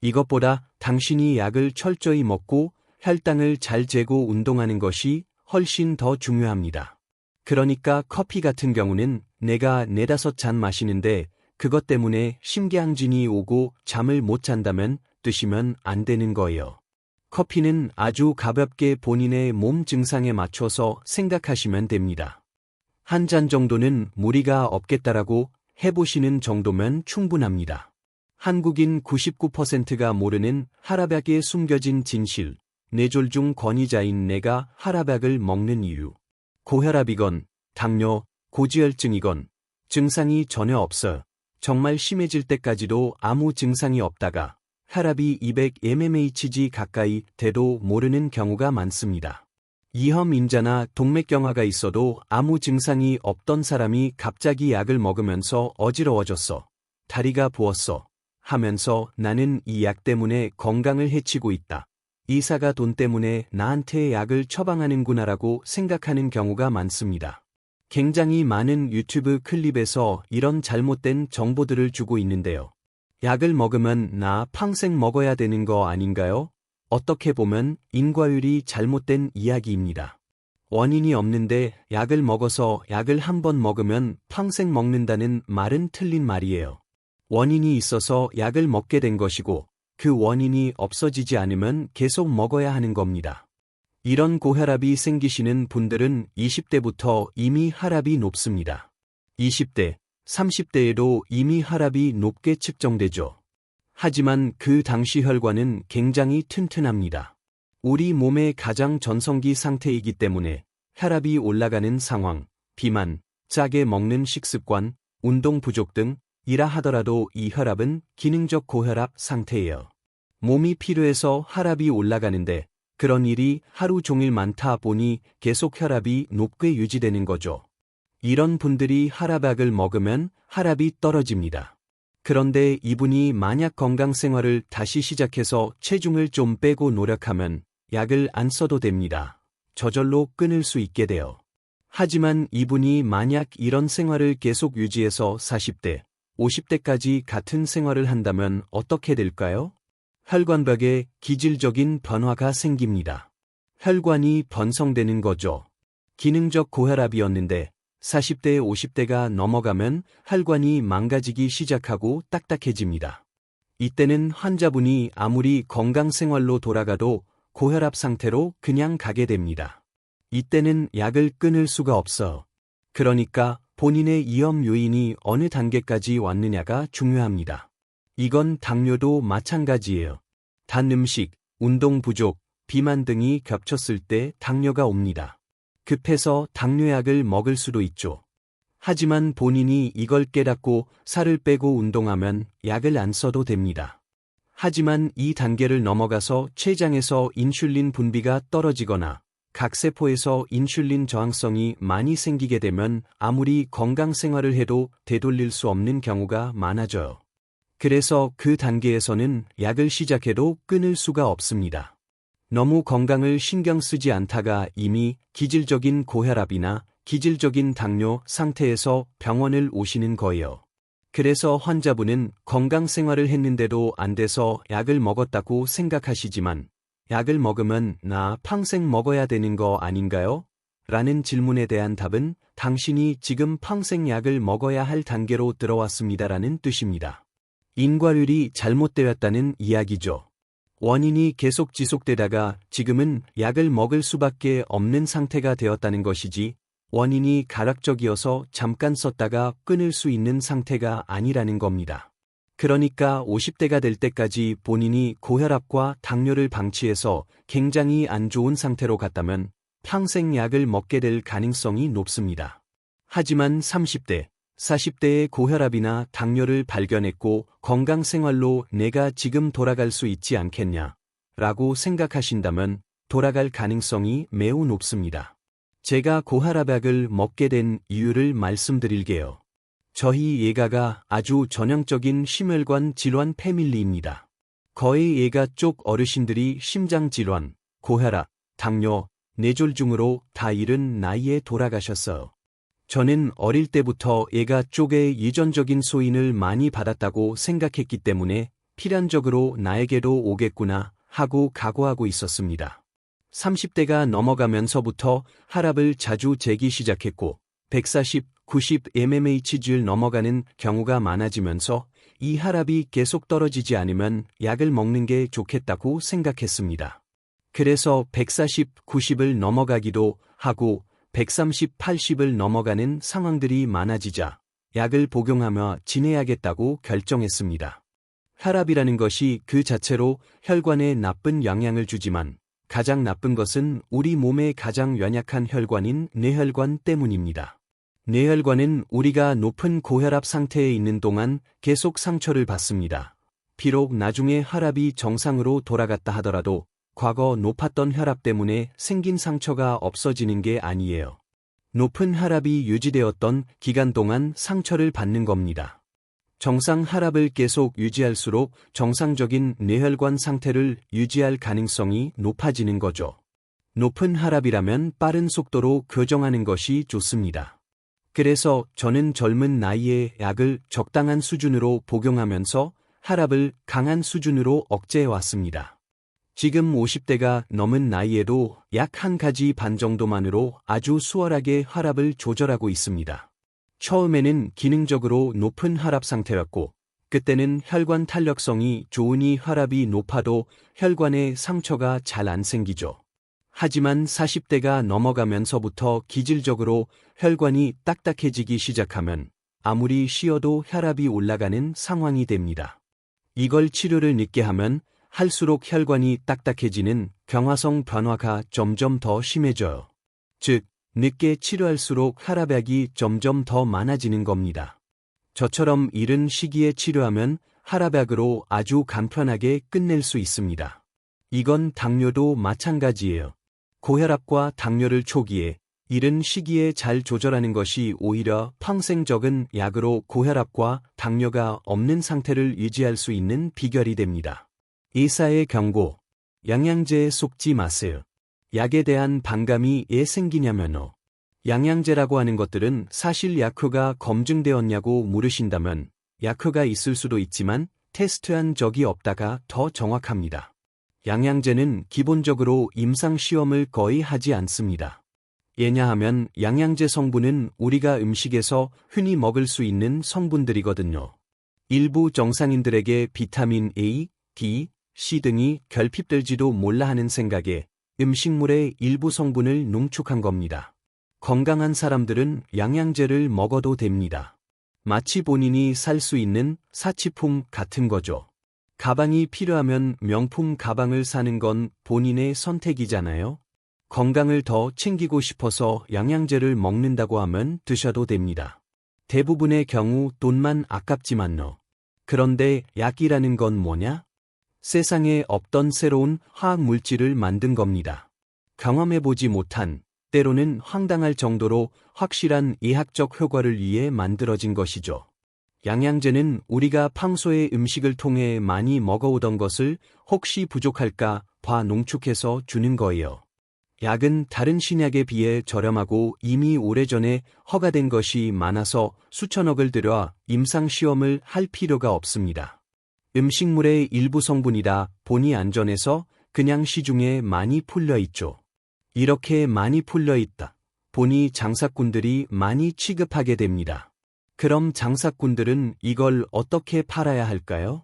이것보다 당신이 약을 철저히 먹고 혈당을 잘 재고 운동하는 것이 훨씬 더 중요합니다. 그러니까 커피 같은 경우는 내가 4-5잔 마시는데 그것 때문에 심장진이 오고 잠을 못 잔다면 드시면 안 되는 거예요. 커피는 아주 가볍게 본인의 몸 증상에 맞춰서 생각하시면 됩니다. 한 잔 정도는 무리가 없겠다라고 해보시는 정도면 충분합니다. 한국인 99%가 모르는 하라백에 숨겨진 진실, 뇌졸중 권위자인 내가 하라백을 먹는 이유. 고혈압이건, 당뇨, 고지혈증이건, 증상이 전혀 없어 정말 심해질 때까지도 아무 증상이 없다가 혈압이 200mmHg 가까이 돼도 모르는 경우가 많습니다. 이험 인자나 동맥경화가 있어도 아무 증상이 없던 사람이 갑자기 약을 먹으면서 어지러워졌어. 다리가 부었어. 하면서 나는 이 약 때문에 건강을 해치고 있다. 의사가 돈 때문에 나한테 약을 처방하는구나라고 생각하는 경우가 많습니다. 굉장히 많은 유튜브 클립에서 이런 잘못된 정보들을 주고 있는데요. 약을 먹으면 나 평생 먹어야 되는 거 아닌가요? 어떻게 보면 인과율이 잘못된 이야기입니다. 원인이 없는데 약을 먹어서 약을 한 번 먹으면 평생 먹는다는 말은 틀린 말이에요. 원인이 있어서 약을 먹게 된 것이고 그 원인이 없어지지 않으면 계속 먹어야 하는 겁니다. 이런 고혈압이 생기시는 분들은 20대부터 이미 혈압이 높습니다. 20대, 30대에도 이미 혈압이 높게 측정되죠. 하지만 그 당시 혈관은 굉장히 튼튼합니다. 우리 몸의 가장 전성기 상태이기 때문에 혈압이 올라가는 상황, 비만, 짜게 먹는 식습관, 운동 부족 등 이라 하더라도 이 혈압은 기능적 고혈압 상태예요. 몸이 필요해서 혈압이 올라가는데 그런 일이 하루 종일 많다 보니 계속 혈압이 높게 유지되는 거죠. 이런 분들이 하라백을 먹으면 혈압이 떨어집니다. 그런데 이분이 만약 건강생활을 다시 시작해서 체중을 좀 빼고 노력하면 약을 안 써도 됩니다. 저절로 끊을 수 있게 돼요. 하지만 이분이 만약 이런 생활을 계속 유지해서 40대, 50대까지 같은 생활을 한다면 어떻게 될까요? 혈관벽에 기질적인 변화가 생깁니다. 혈관이 번성되는 거죠. 기능적 고혈압이었는데 40대, 50대가 넘어가면 혈관이 망가지기 시작하고 딱딱해집니다. 이때는 환자분이 아무리 건강생활로 돌아가도 고혈압 상태로 그냥 가게 됩니다. 이때는 약을 끊을 수가 없어. 그러니까 본인의 위험 요인이 어느 단계까지 왔느냐가 중요합니다. 이건 당뇨도 마찬가지예요. 단 음식, 운동 부족, 비만 등이 겹쳤을 때 당뇨가 옵니다. 급해서 당뇨약을 먹을 수도 있죠. 하지만 본인이 이걸 깨닫고 살을 빼고 운동하면 약을 안 써도 됩니다. 하지만 이 단계를 넘어가서 췌장에서 인슐린 분비가 떨어지거나 각 세포에서 인슐린 저항성이 많이 생기게 되면 아무리 건강 생활을 해도 되돌릴 수 없는 경우가 많아져요. 그래서 그 단계에서는 약을 시작해도 끊을 수가 없습니다. 너무 건강을 신경 쓰지 않다가 이미 기질적인 고혈압이나 기질적인 당뇨 상태에서 병원을 오시는 거예요. 그래서 환자분은 건강 생활을 했는데도 안 돼서 약을 먹었다고 생각하시지만 약을 먹으면 나 평생 먹어야 되는 거 아닌가요? 라는 질문에 대한 답은 당신이 지금 평생 약을 먹어야 할 단계로 들어왔습니다라는 뜻입니다. 인과율이 잘못되었다는 이야기죠. 원인이 계속 지속되다가 지금은 약을 먹을 수밖에 없는 상태가 되었다는 것이지 원인이 가락적이어서 잠깐 썼다가 끊을 수 있는 상태가 아니라는 겁니다. 그러니까 50대가 될 때까지 본인이 고혈압과 당뇨를 방치해서 굉장히 안 좋은 상태로 갔다면 평생 약을 먹게 될 가능성이 높습니다. 하지만 30대, 40대의 고혈압이나 당뇨를 발견했고 건강생활로 내가 지금 돌아갈 수 있지 않겠냐 라고 생각하신다면 돌아갈 가능성이 매우 높습니다. 제가 고혈압약을 먹게 된 이유를 말씀드릴게요. 저희 예가가 아주 전형적인 심혈관 질환 패밀리입니다. 거의 예가 쪽 어르신들이 심장질환, 고혈압, 당뇨, 뇌졸중으로 다 이른 나이에 돌아가셨어요. 저는 어릴 때부터 예가 쪽의 유전적인 소인을 많이 받았다고 생각했기 때문에 필연적으로 나에게도 오겠구나 하고 각오하고 있었습니다. 30대가 넘어가면서부터 혈압을 자주 재기 시작했고 140, 90mmHg를 넘어가는 경우가 많아지면서 이 혈압이 계속 떨어지지 않으면 약을 먹는 게 좋겠다고 생각했습니다. 그래서 140, 90을 넘어가기도 하고 130, 80을 넘어가는 상황들이 많아지자 약을 복용하며 지내야겠다고 결정했습니다. 혈압이라는 것이 그 자체로 혈관에 나쁜 영향을 주지만 가장 나쁜 것은 우리 몸의 가장 연약한 혈관인 뇌혈관 때문입니다. 뇌혈관은 우리가 높은 고혈압 상태에 있는 동안 계속 상처를 받습니다. 비록 나중에 혈압이 정상으로 돌아갔다 하더라도 과거 높았던 혈압 때문에 생긴 상처가 없어지는 게 아니에요. 높은 혈압이 유지되었던 기간 동안 상처를 받는 겁니다. 정상 혈압을 계속 유지할수록 정상적인 뇌혈관 상태를 유지할 가능성이 높아지는 거죠. 높은 혈압이라면 빠른 속도로 교정하는 것이 좋습니다. 그래서 저는 젊은 나이에 약을 적당한 수준으로 복용하면서 혈압을 강한 수준으로 억제해왔습니다. 지금 50대가 넘은 나이에도 약 한 가지 반 정도만으로 아주 수월하게 혈압을 조절하고 있습니다. 처음에는 기능적으로 높은 혈압 상태였고, 그때는 혈관 탄력성이 좋으니 혈압이 높아도 혈관에 상처가 잘 안 생기죠. 하지만 40대가 넘어가면서부터 기질적으로 혈관이 딱딱해지기 시작하면 아무리 쉬어도 혈압이 올라가는 상황이 됩니다. 이걸 치료를 늦게 하면 할수록 혈관이 딱딱해지는 경화성 변화가 점점 더 심해져요. 즉, 늦게 치료할수록 혈압약이 점점 더 많아지는 겁니다. 저처럼 이른 시기에 치료하면 혈압약으로 아주 간편하게 끝낼 수 있습니다. 이건 당뇨도 마찬가지예요. 고혈압과 당뇨를 초기에, 이른 시기에 잘 조절하는 것이 오히려 평생 적은 약으로 고혈압과 당뇨가 없는 상태를 유지할 수 있는 비결이 됩니다. 의사의 경고. 영양제에 속지 마세요. 약에 대한 반감이 왜 생기냐면요. 영양제라고 하는 것들은 사실 약효가 검증되었냐고 물으신다면 약효가 있을 수도 있지만 테스트한 적이 없다가 더 정확합니다. 영양제는 기본적으로 임상시험을 거의 하지 않습니다. 왜냐하면 영양제 성분은 우리가 음식에서 흔히 먹을 수 있는 성분들이거든요. 일부 정상인들에게 비타민 A, D, C 등이 결핍될지도 몰라 하는 생각에 음식물의 일부 성분을 농축한 겁니다. 건강한 사람들은 영양제를 먹어도 됩니다. 마치 본인이 살 수 있는 사치품 같은 거죠. 가방이 필요하면 명품 가방을 사는 건 본인의 선택이잖아요. 건강을 더 챙기고 싶어서 영양제를 먹는다고 하면 드셔도 됩니다. 대부분의 경우 돈만 아깝지만요. 그런데 약이라는 건 뭐냐? 세상에 없던 새로운 화학 물질을 만든 겁니다. 경험해보지 못한, 때로는 황당할 정도로 확실한 의학적 효과를 위해 만들어진 것이죠. 영양제는 우리가 평소에 음식을 통해 많이 먹어오던 것을 혹시 부족할까 봐 농축해서 주는 거예요. 약은 다른 신약에 비해 저렴하고 이미 오래전에 허가된 것이 많아서 수천억을 들여 임상시험을 할 필요가 없습니다. 음식물의 일부 성분이다 보니 안전해서 그냥 시중에 많이 풀려 있죠. 이렇게 많이 풀려 있다 보니 장사꾼들이 많이 취급하게 됩니다. 그럼 장사꾼들은 이걸 어떻게 팔아야 할까요?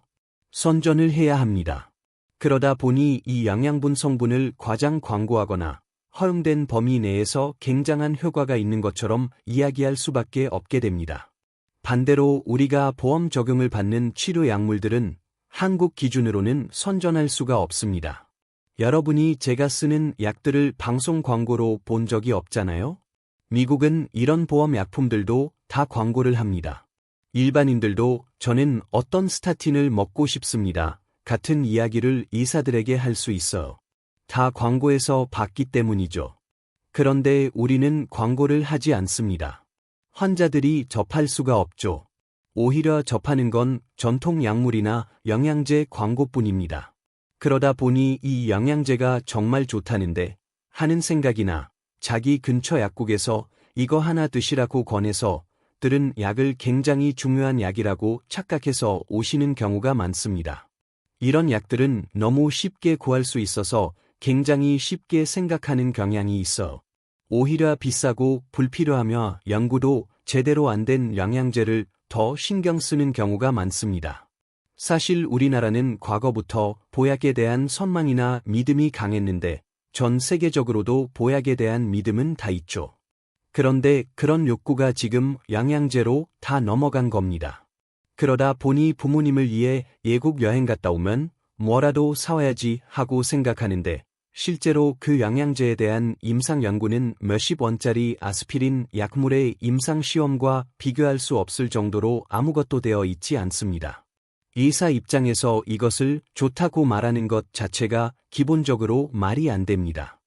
선전을 해야 합니다. 그러다 보니 이 영양분 성분을 과장 광고하거나 허용된 범위 내에서 굉장한 효과가 있는 것처럼 이야기할 수밖에 없게 됩니다. 반대로 우리가 보험 적용을 받는 치료 약물들은 한국 기준으로는 선전할 수가 없습니다. 여러분이 제가 쓰는 약들을 방송 광고로 본 적이 없잖아요? 미국은 이런 보험 약품들도 다 광고를 합니다. 일반인들도 저는 어떤 스타틴을 먹고 싶습니다. 같은 이야기를 의사들에게 할 수 있어요. 다 광고에서 봤기 때문이죠. 그런데 우리는 광고를 하지 않습니다. 환자들이 접할 수가 없죠. 오히려 접하는 건 전통 약물이나 영양제 광고뿐입니다. 그러다 보니 이 영양제가 정말 좋다는데 하는 생각이나 자기 근처 약국에서 이거 하나 드시라고 권해서 들은 약을 굉장히 중요한 약이라고 착각해서 오시는 경우가 많습니다. 이런 약들은 너무 쉽게 구할 수 있어서 굉장히 쉽게 생각하는 경향이 있어 오히려 비싸고 불필요하며 연구도 제대로 안 된 영양제를 더 신경 쓰는 경우가 많습니다. 사실 우리나라는 과거부터 보약에 대한 선망이나 믿음이 강했는데 전 세계적으로도 보약에 대한 믿음은 다 있죠. 그런데 그런 욕구가 지금 영양제로 다 넘어간 겁니다. 그러다 보니 부모님을 위해 외국 여행 갔다 오면 뭐라도 사와야지 하고 생각하는데 실제로 그 영양제에 대한 임상 연구는 몇십 원짜리 아스피린 약물의 임상 시험과 비교할 수 없을 정도로 아무것도 되어 있지 않습니다. 의사 입장에서 이것을 좋다고 말하는 것 자체가 기본적으로 말이 안 됩니다.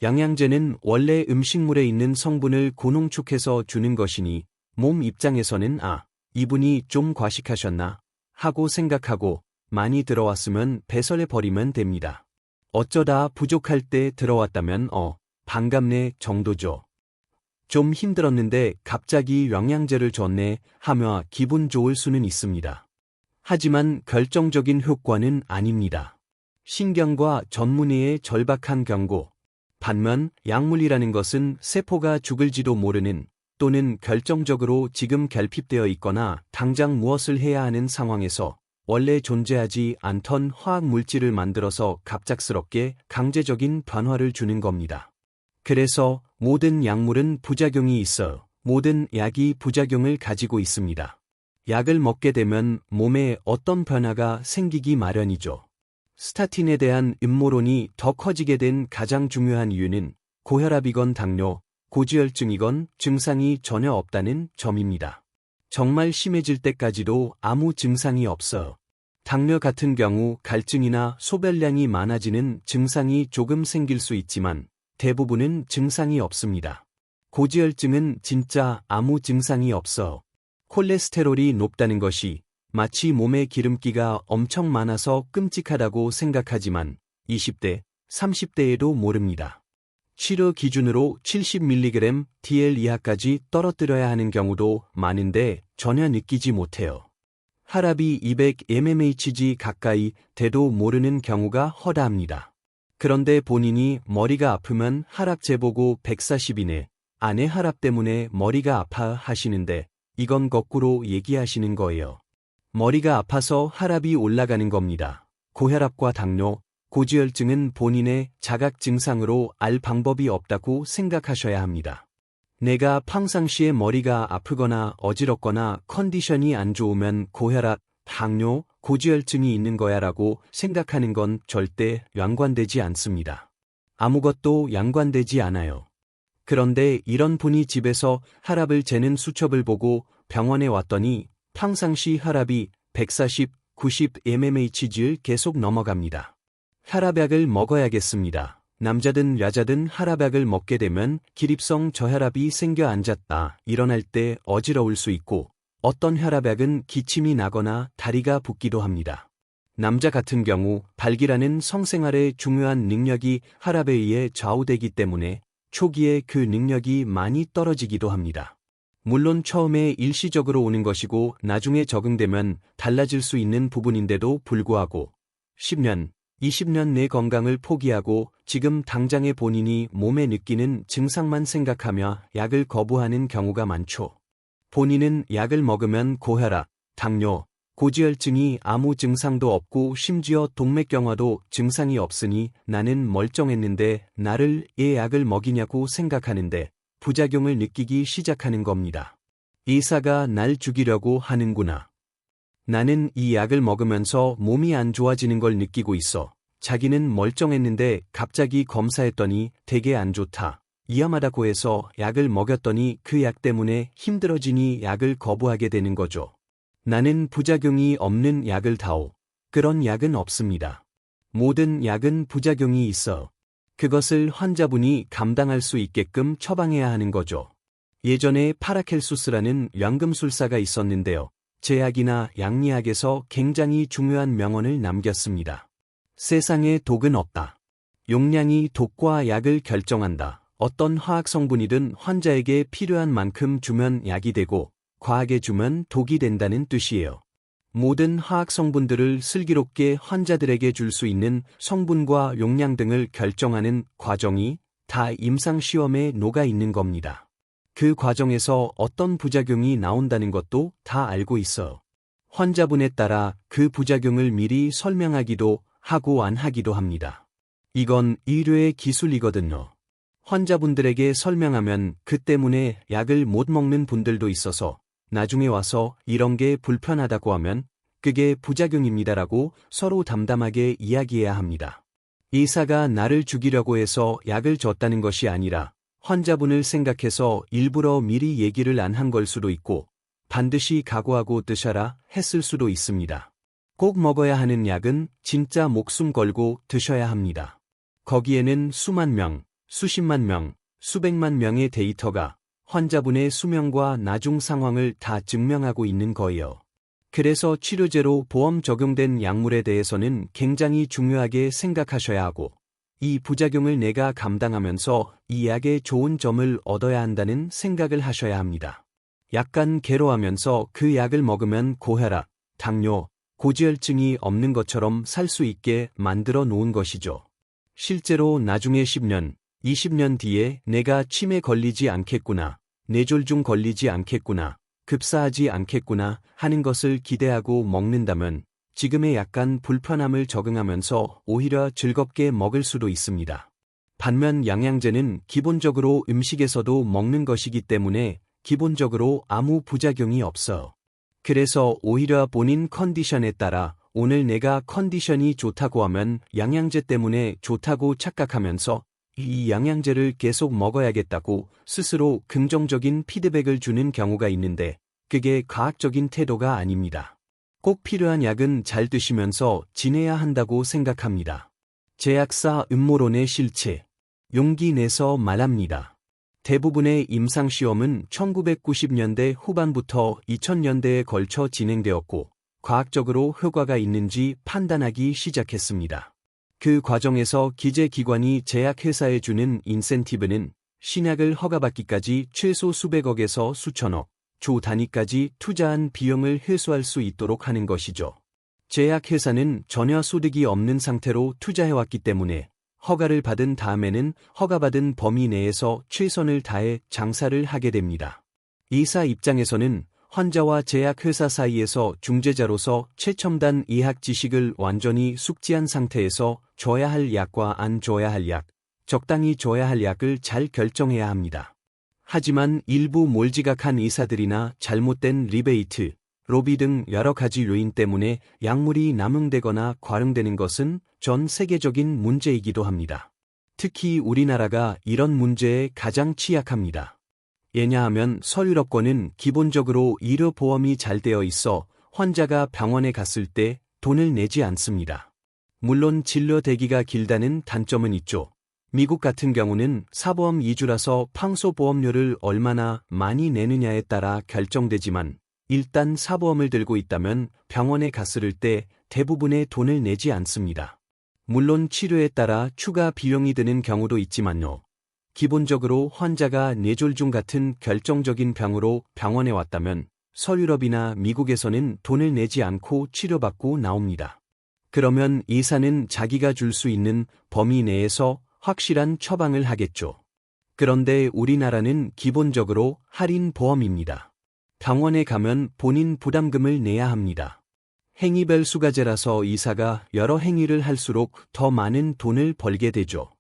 영양제는 원래 음식물에 있는 성분을 고농축해서 주는 것이니 몸 입장에서는 이분이 좀 과식하셨나 하고 생각하고 많이 들어왔으면 배설해 버리면 됩니다. 어쩌다 부족할 때 들어왔다면 반갑네 정도죠. 좀 힘들었는데 갑자기 영양제를 줬네 하며 기분 좋을 수는 있습니다. 하지만 결정적인 효과는 아닙니다. 신경과 전문의의 절박한 경고. 반면 약물이라는 것은 세포가 죽을지도 모르는 또는 결정적으로 지금 결핍되어 있거나 당장 무엇을 해야 하는 상황에서 원래 존재하지 않던 화학 물질을 만들어서 갑작스럽게 강제적인 변화를 주는 겁니다. 그래서 모든 약물은 부작용이 있어 모든 약이 부작용을 가지고 있습니다. 약을 먹게 되면 몸에 어떤 변화가 생기기 마련이죠. 스타틴에 대한 음모론이 더 커지게 된 가장 중요한 이유는 고혈압이건 당뇨, 고지혈증이건 증상이 전혀 없다는 점입니다. 정말 심해질 때까지도 아무 증상이 없어요. 당뇨 같은 경우 갈증이나 소변량이 많아지는 증상이 조금 생길 수 있지만 대부분은 증상이 없습니다. 고지혈증은 진짜 아무 증상이 없어. 콜레스테롤이 높다는 것이 마치 몸에 기름기가 엄청 많아서 끔찍하다고 생각하지만 20대, 30대에도 모릅니다. 치료 기준으로 70mg DL 이하까지 떨어뜨려야 하는 경우도 많은데 전혀 느끼지 못해요. 혈압이 200mmHg 가까이 돼도 모르는 경우가 허다합니다. 그런데 본인이 머리가 아프면 혈압 재보고 140 이내, 아내 혈압 때문에 머리가 아파 하시는데 이건 거꾸로 얘기하시는 거예요. 머리가 아파서 혈압이 올라가는 겁니다. 고혈압과 당뇨, 고지혈증은 본인의 자각 증상으로 알 방법이 없다고 생각하셔야 합니다. 내가 평상시에 머리가 아프거나 어지럽거나 컨디션이 안 좋으면 고혈압, 당뇨, 고지혈증이 있는 거야라고 생각하는 건 절대 연관되지 않습니다. 아무것도 연관되지 않아요. 그런데 이런 분이 집에서 혈압을 재는 수첩을 보고 병원에 왔더니 평상시 혈압이 140, 90 mmHg를 계속 넘어갑니다. 혈압약을 먹어야겠습니다. 남자든 여자든 혈압약을 먹게 되면 기립성 저혈압이 생겨 앉았다 일어날 때 어지러울 수 있고 어떤 혈압약은 기침이 나거나 다리가 붓기도 합니다. 남자 같은 경우 발기라는 성생활의 중요한 능력이 혈압에 의해 좌우되기 때문에 초기에 그 능력이 많이 떨어지기도 합니다. 물론 처음에 일시적으로 오는 것이고 나중에 적응되면 달라질 수 있는 부분인데도 불구하고 10년, 20년 내 건강을 포기하고 지금 당장의 본인이 몸에 느끼는 증상만 생각하며 약을 거부하는 경우가 많죠. 본인은 약을 먹으면 고혈압, 당뇨, 고지혈증이 아무 증상도 없고 심지어 동맥경화도 증상이 없으니 나는 멀쩡했는데 나를 왜 약을 먹이냐고 생각하는데 부작용을 느끼기 시작하는 겁니다. 의사가 날 죽이려고 하는구나. 나는 이 약을 먹으면서 몸이 안 좋아지는 걸 느끼고 있어. 자기는 멀쩡했는데 갑자기 검사했더니 되게 안 좋다. 위험하다고 해서 약을 먹였더니 그 약 때문에 힘들어지니 약을 거부하게 되는 거죠. 나는 부작용이 없는 약을 다오. 그런 약은 없습니다. 모든 약은 부작용이 있어. 그것을 환자분이 감당할 수 있게끔 처방해야 하는 거죠. 예전에 파라켈수스라는 연금술사가 있었는데요. 제약이나 양리학에서 굉장히 중요한 명언을 남겼습니다. 세상에 독은 없다. 용량이 독과 약을 결정한다. 어떤 화학 성분이든 환자에게 필요한 만큼 주면 약이 되고 과하게 주면 독이 된다는 뜻이에요. 모든 화학 성분들을 슬기롭게 환자들에게 줄 수 있는 성분과 용량 등을 결정하는 과정이 다 임상시험에 녹아 있는 겁니다. 그 과정에서 어떤 부작용이 나온다는 것도 다 알고 있어요. 환자분에 따라 그 부작용을 미리 설명하기도 하고 안 하기도 합니다. 이건 의료의 기술이거든요. 환자분들에게 설명하면 그 때문에 약을 못 먹는 분들도 있어서 나중에 와서 이런 게 불편하다고 하면 그게 부작용입니다라고 서로 담담하게 이야기해야 합니다. 의사가 나를 죽이려고 해서 약을 줬다는 것이 아니라 환자분을 생각해서 일부러 미리 얘기를 안 한 걸 수도 있고 반드시 각오하고 드셔라 했을 수도 있습니다. 꼭 먹어야 하는 약은 진짜 목숨 걸고 드셔야 합니다. 거기에는 수만 명, 수십만 명, 수백만 명의 데이터가 환자분의 수명과 나중 상황을 다 증명하고 있는 거예요. 그래서 치료제로 보험 적용된 약물에 대해서는 굉장히 중요하게 생각하셔야 하고 이 부작용을 내가 감당하면서 이 약의 좋은 점을 얻어야 한다는 생각을 하셔야 합니다. 약간 괴로워하면서 그 약을 먹으면 고혈압, 당뇨, 고지혈증이 없는 것처럼 살 수 있게 만들어 놓은 것이죠. 실제로 나중에 10년, 20년 뒤에 내가 치매 걸리지 않겠구나, 뇌졸중 걸리지 않겠구나, 급사하지 않겠구나 하는 것을 기대하고 먹는다면 지금의 약간 불편함을 적응하면서 오히려 즐겁게 먹을 수도 있습니다. 반면 영양제는 기본적으로 음식에서도 먹는 것이기 때문에 기본적으로 아무 부작용이 없어요. 그래서 오히려 본인 컨디션에 따라 오늘 내가 컨디션이 좋다고 하면 영양제 때문에 좋다고 착각하면서 이 영양제를 계속 먹어야겠다고 스스로 긍정적인 피드백을 주는 경우가 있는데 그게 과학적인 태도가 아닙니다. 꼭 필요한 약은 잘 드시면서 지내야 한다고 생각합니다. 제약사 음모론의 실체. 용기 내서 말합니다. 대부분의 임상시험은 1990년대 후반부터 2000년대에 걸쳐 진행되었고 과학적으로 효과가 있는지 판단하기 시작했습니다. 그 과정에서 기재기관이 제약회사에 주는 인센티브는 신약을 허가받기까지 최소 수백억에서 수천억, 조 단위까지 투자한 비용을 회수할 수 있도록 하는 것이죠. 제약회사는 전혀 소득이 없는 상태로 투자해왔기 때문에 허가를 받은 다음에는 허가받은 범위 내에서 최선을 다해 장사를 하게 됩니다. 의사 입장에서는 환자와 제약회사 사이에서 중재자로서 최첨단 의학 지식을 완전히 숙지한 상태에서 줘야 할 약과 안 줘야 할 약, 적당히 줘야 할 약을 잘 결정해야 합니다. 하지만 일부 몰지각한 의사들이나 잘못된 리베이트, 로비 등 여러 가지 요인 때문에 약물이 남용되거나 과용되는 것은 전 세계적인 문제이기도 합니다. 특히 우리나라가 이런 문제에 가장 취약합니다. 왜냐하면 서유럽권은 기본적으로 의료보험이 잘 되어 있어 환자가 병원에 갔을 때 돈을 내지 않습니다. 물론 진료 대기가 길다는 단점은 있죠. 미국 같은 경우는 사보험 위주라서 평소보험료를 얼마나 많이 내느냐에 따라 결정되지만 일단 사보험을 들고 있다면 병원에 갔을 때 대부분의 돈을 내지 않습니다. 물론 치료에 따라 추가 비용이 드는 경우도 있지만요. 기본적으로 환자가 뇌졸중 같은 결정적인 병으로 병원에 왔다면 서유럽이나 미국에서는 돈을 내지 않고 치료받고 나옵니다. 그러면 의사는 자기가 줄 수 있는 범위 내에서 확실한 처방을 하겠죠. 그런데 우리나라는 기본적으로 할인 보험입니다. 병원에 가면 본인 부담금을 내야 합니다. 행위별 수가제라서 의사가 여러 행위를 할수록 더 많은 돈을 벌게 되죠.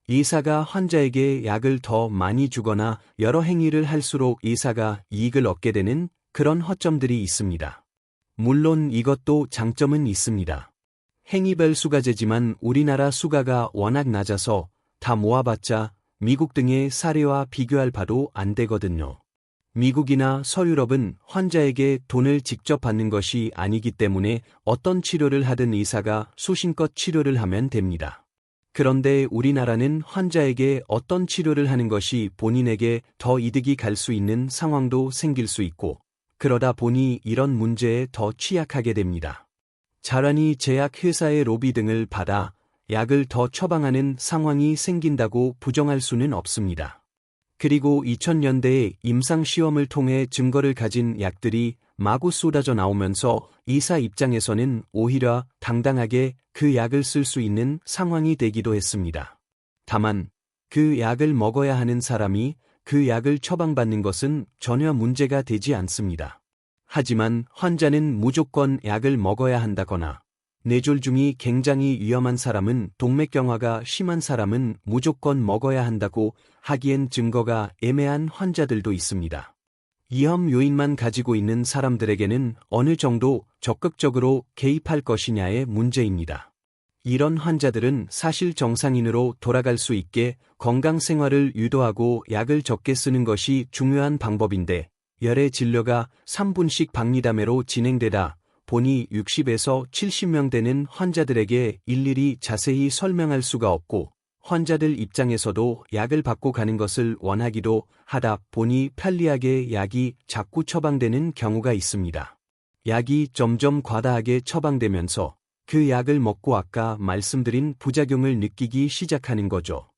의사가 환자에게 약을 더 많이 주거나 여러 행위를 할수록 의사가 이익을 얻게 되는 그런 허점들이 있습니다. 물론 이것도 장점은 있습니다. 행위별 수가제지만 우리나라 수가가 워낙 낮아서 다 모아봤자 미국 등의 사례와 비교할 바도 안 되거든요. 미국이나 서유럽은 환자에게 돈을 직접 받는 것이 아니기 때문에 어떤 치료를 하든 의사가 소신껏 치료를 하면 됩니다. 그런데 우리나라는 환자에게 어떤 치료를 하는 것이 본인에게 더 이득이 갈 수 있는 상황도 생길 수 있고 그러다 보니 이런 문제에 더 취약하게 됩니다. 자라니 제약회사의 로비 등을 받아 약을 더 처방하는 상황이 생긴다고 부정할 수는 없습니다. 그리고 2000년대에 임상시험을 통해 증거를 가진 약들이 마구 쏟아져 나오면서 의사 입장에서는 오히려 당당하게 그 약을 쓸 수 있는 상황이 되기도 했습니다. 다만 그 약을 먹어야 하는 사람이 그 약을 처방받는 것은 전혀 문제가 되지 않습니다. 하지만 환자는 무조건 약을 먹어야 한다거나 뇌졸중이 굉장히 위험한 사람은 동맥경화가 심한 사람은 무조건 먹어야 한다고 하기엔 증거가 애매한 환자들도 있습니다. 위험 요인만 가지고 있는 사람들에게는 어느 정도 적극적으로 개입할 것이냐의 문제입니다. 이런 환자들은 사실 정상인으로 돌아갈 수 있게 건강 생활을 유도하고 약을 적게 쓰는 것이 중요한 방법인데 열의 진료가 3분씩 박리담회로 진행되다 보니 60에서 70명 되는 환자들에게 일일이 자세히 설명할 수가 없고 환자들 입장에서도 약을 받고 가는 것을 원하기도 하다 보니 편리하게 약이 자꾸 처방되는 경우가 있습니다. 약이 점점 과다하게 처방되면서 그 약을 먹고 아까 말씀드린 부작용을 느끼기 시작하는 거죠.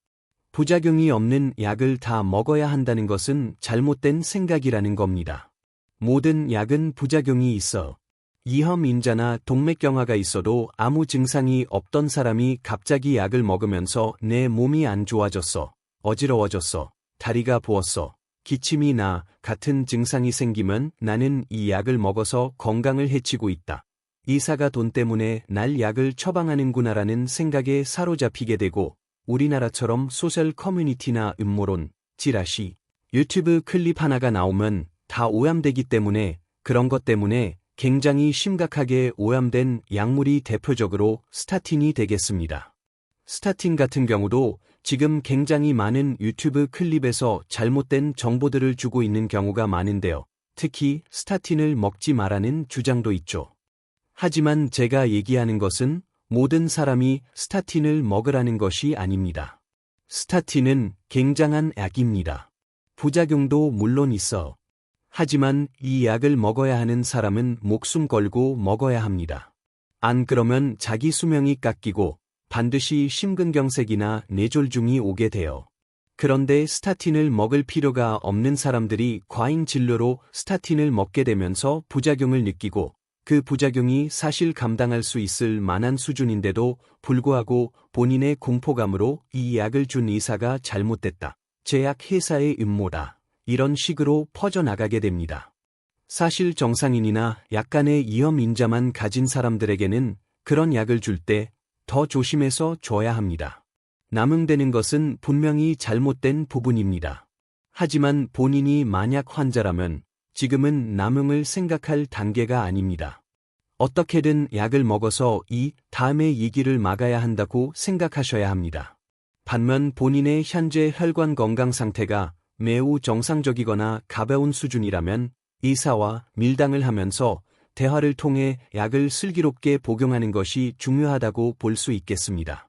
부작용이 없는 약을 다 먹어야 한다는 것은 잘못된 생각이라는 겁니다. 모든 약은 부작용이 있어. 이험인자나 동맥경화가 있어도 아무 증상이 없던 사람이 갑자기 약을 먹으면서 내 몸이 안 좋아졌어, 어지러워졌어, 다리가 부었어, 기침이 나 같은 증상이 생기면 나는 이 약을 먹어서 건강을 해치고 있다. 의사가 돈 때문에 날 약을 처방하는구나라는 생각에 사로잡히게 되고 우리나라처럼 소셜 커뮤니티나 음모론, 찌라시, 유튜브 클립 하나가 나오면 다 오염되기 때문에 그런 것 때문에 굉장히 심각하게 오염된 약물이 대표적으로 스타틴이 되겠습니다. 스타틴 같은 경우도 지금 굉장히 많은 유튜브 클립에서 잘못된 정보들을 주고 있는 경우가 많은데요. 특히 스타틴을 먹지 말라는 주장도 있죠. 하지만 제가 얘기하는 것은 모든 사람이 스타틴을 먹으라는 것이 아닙니다. 스타틴은 굉장한 약입니다. 부작용도 물론 있어. 하지만 이 약을 먹어야 하는 사람은 목숨 걸고 먹어야 합니다. 안 그러면 자기 수명이 깎이고 반드시 심근경색이나 뇌졸중이 오게 돼요. 그런데 스타틴을 먹을 필요가 없는 사람들이 과잉 진료로 스타틴을 먹게 되면서 부작용을 느끼고 그 부작용이 사실 감당할 수 있을 만한 수준인데도 불구하고 본인의 공포감으로 이 약을 준 의사가 잘못됐다. 제약 회사의 음모다. 이런 식으로 퍼져나가게 됩니다. 사실 정상인이나 약간의 위험인자만 가진 사람들에게는 그런 약을 줄 때 더 조심해서 줘야 합니다. 남용되는 것은 분명히 잘못된 부분입니다. 하지만 본인이 만약 환자라면 지금은 남용을 생각할 단계가 아닙니다. 어떻게든 약을 먹어서 이 다음의 위기를 막아야 한다고 생각하셔야 합니다. 반면 본인의 현재 혈관 건강 상태가 매우 정상적이거나 가벼운 수준이라면 의사와 밀당을 하면서 대화를 통해 약을 슬기롭게 복용하는 것이 중요하다고 볼 수 있겠습니다.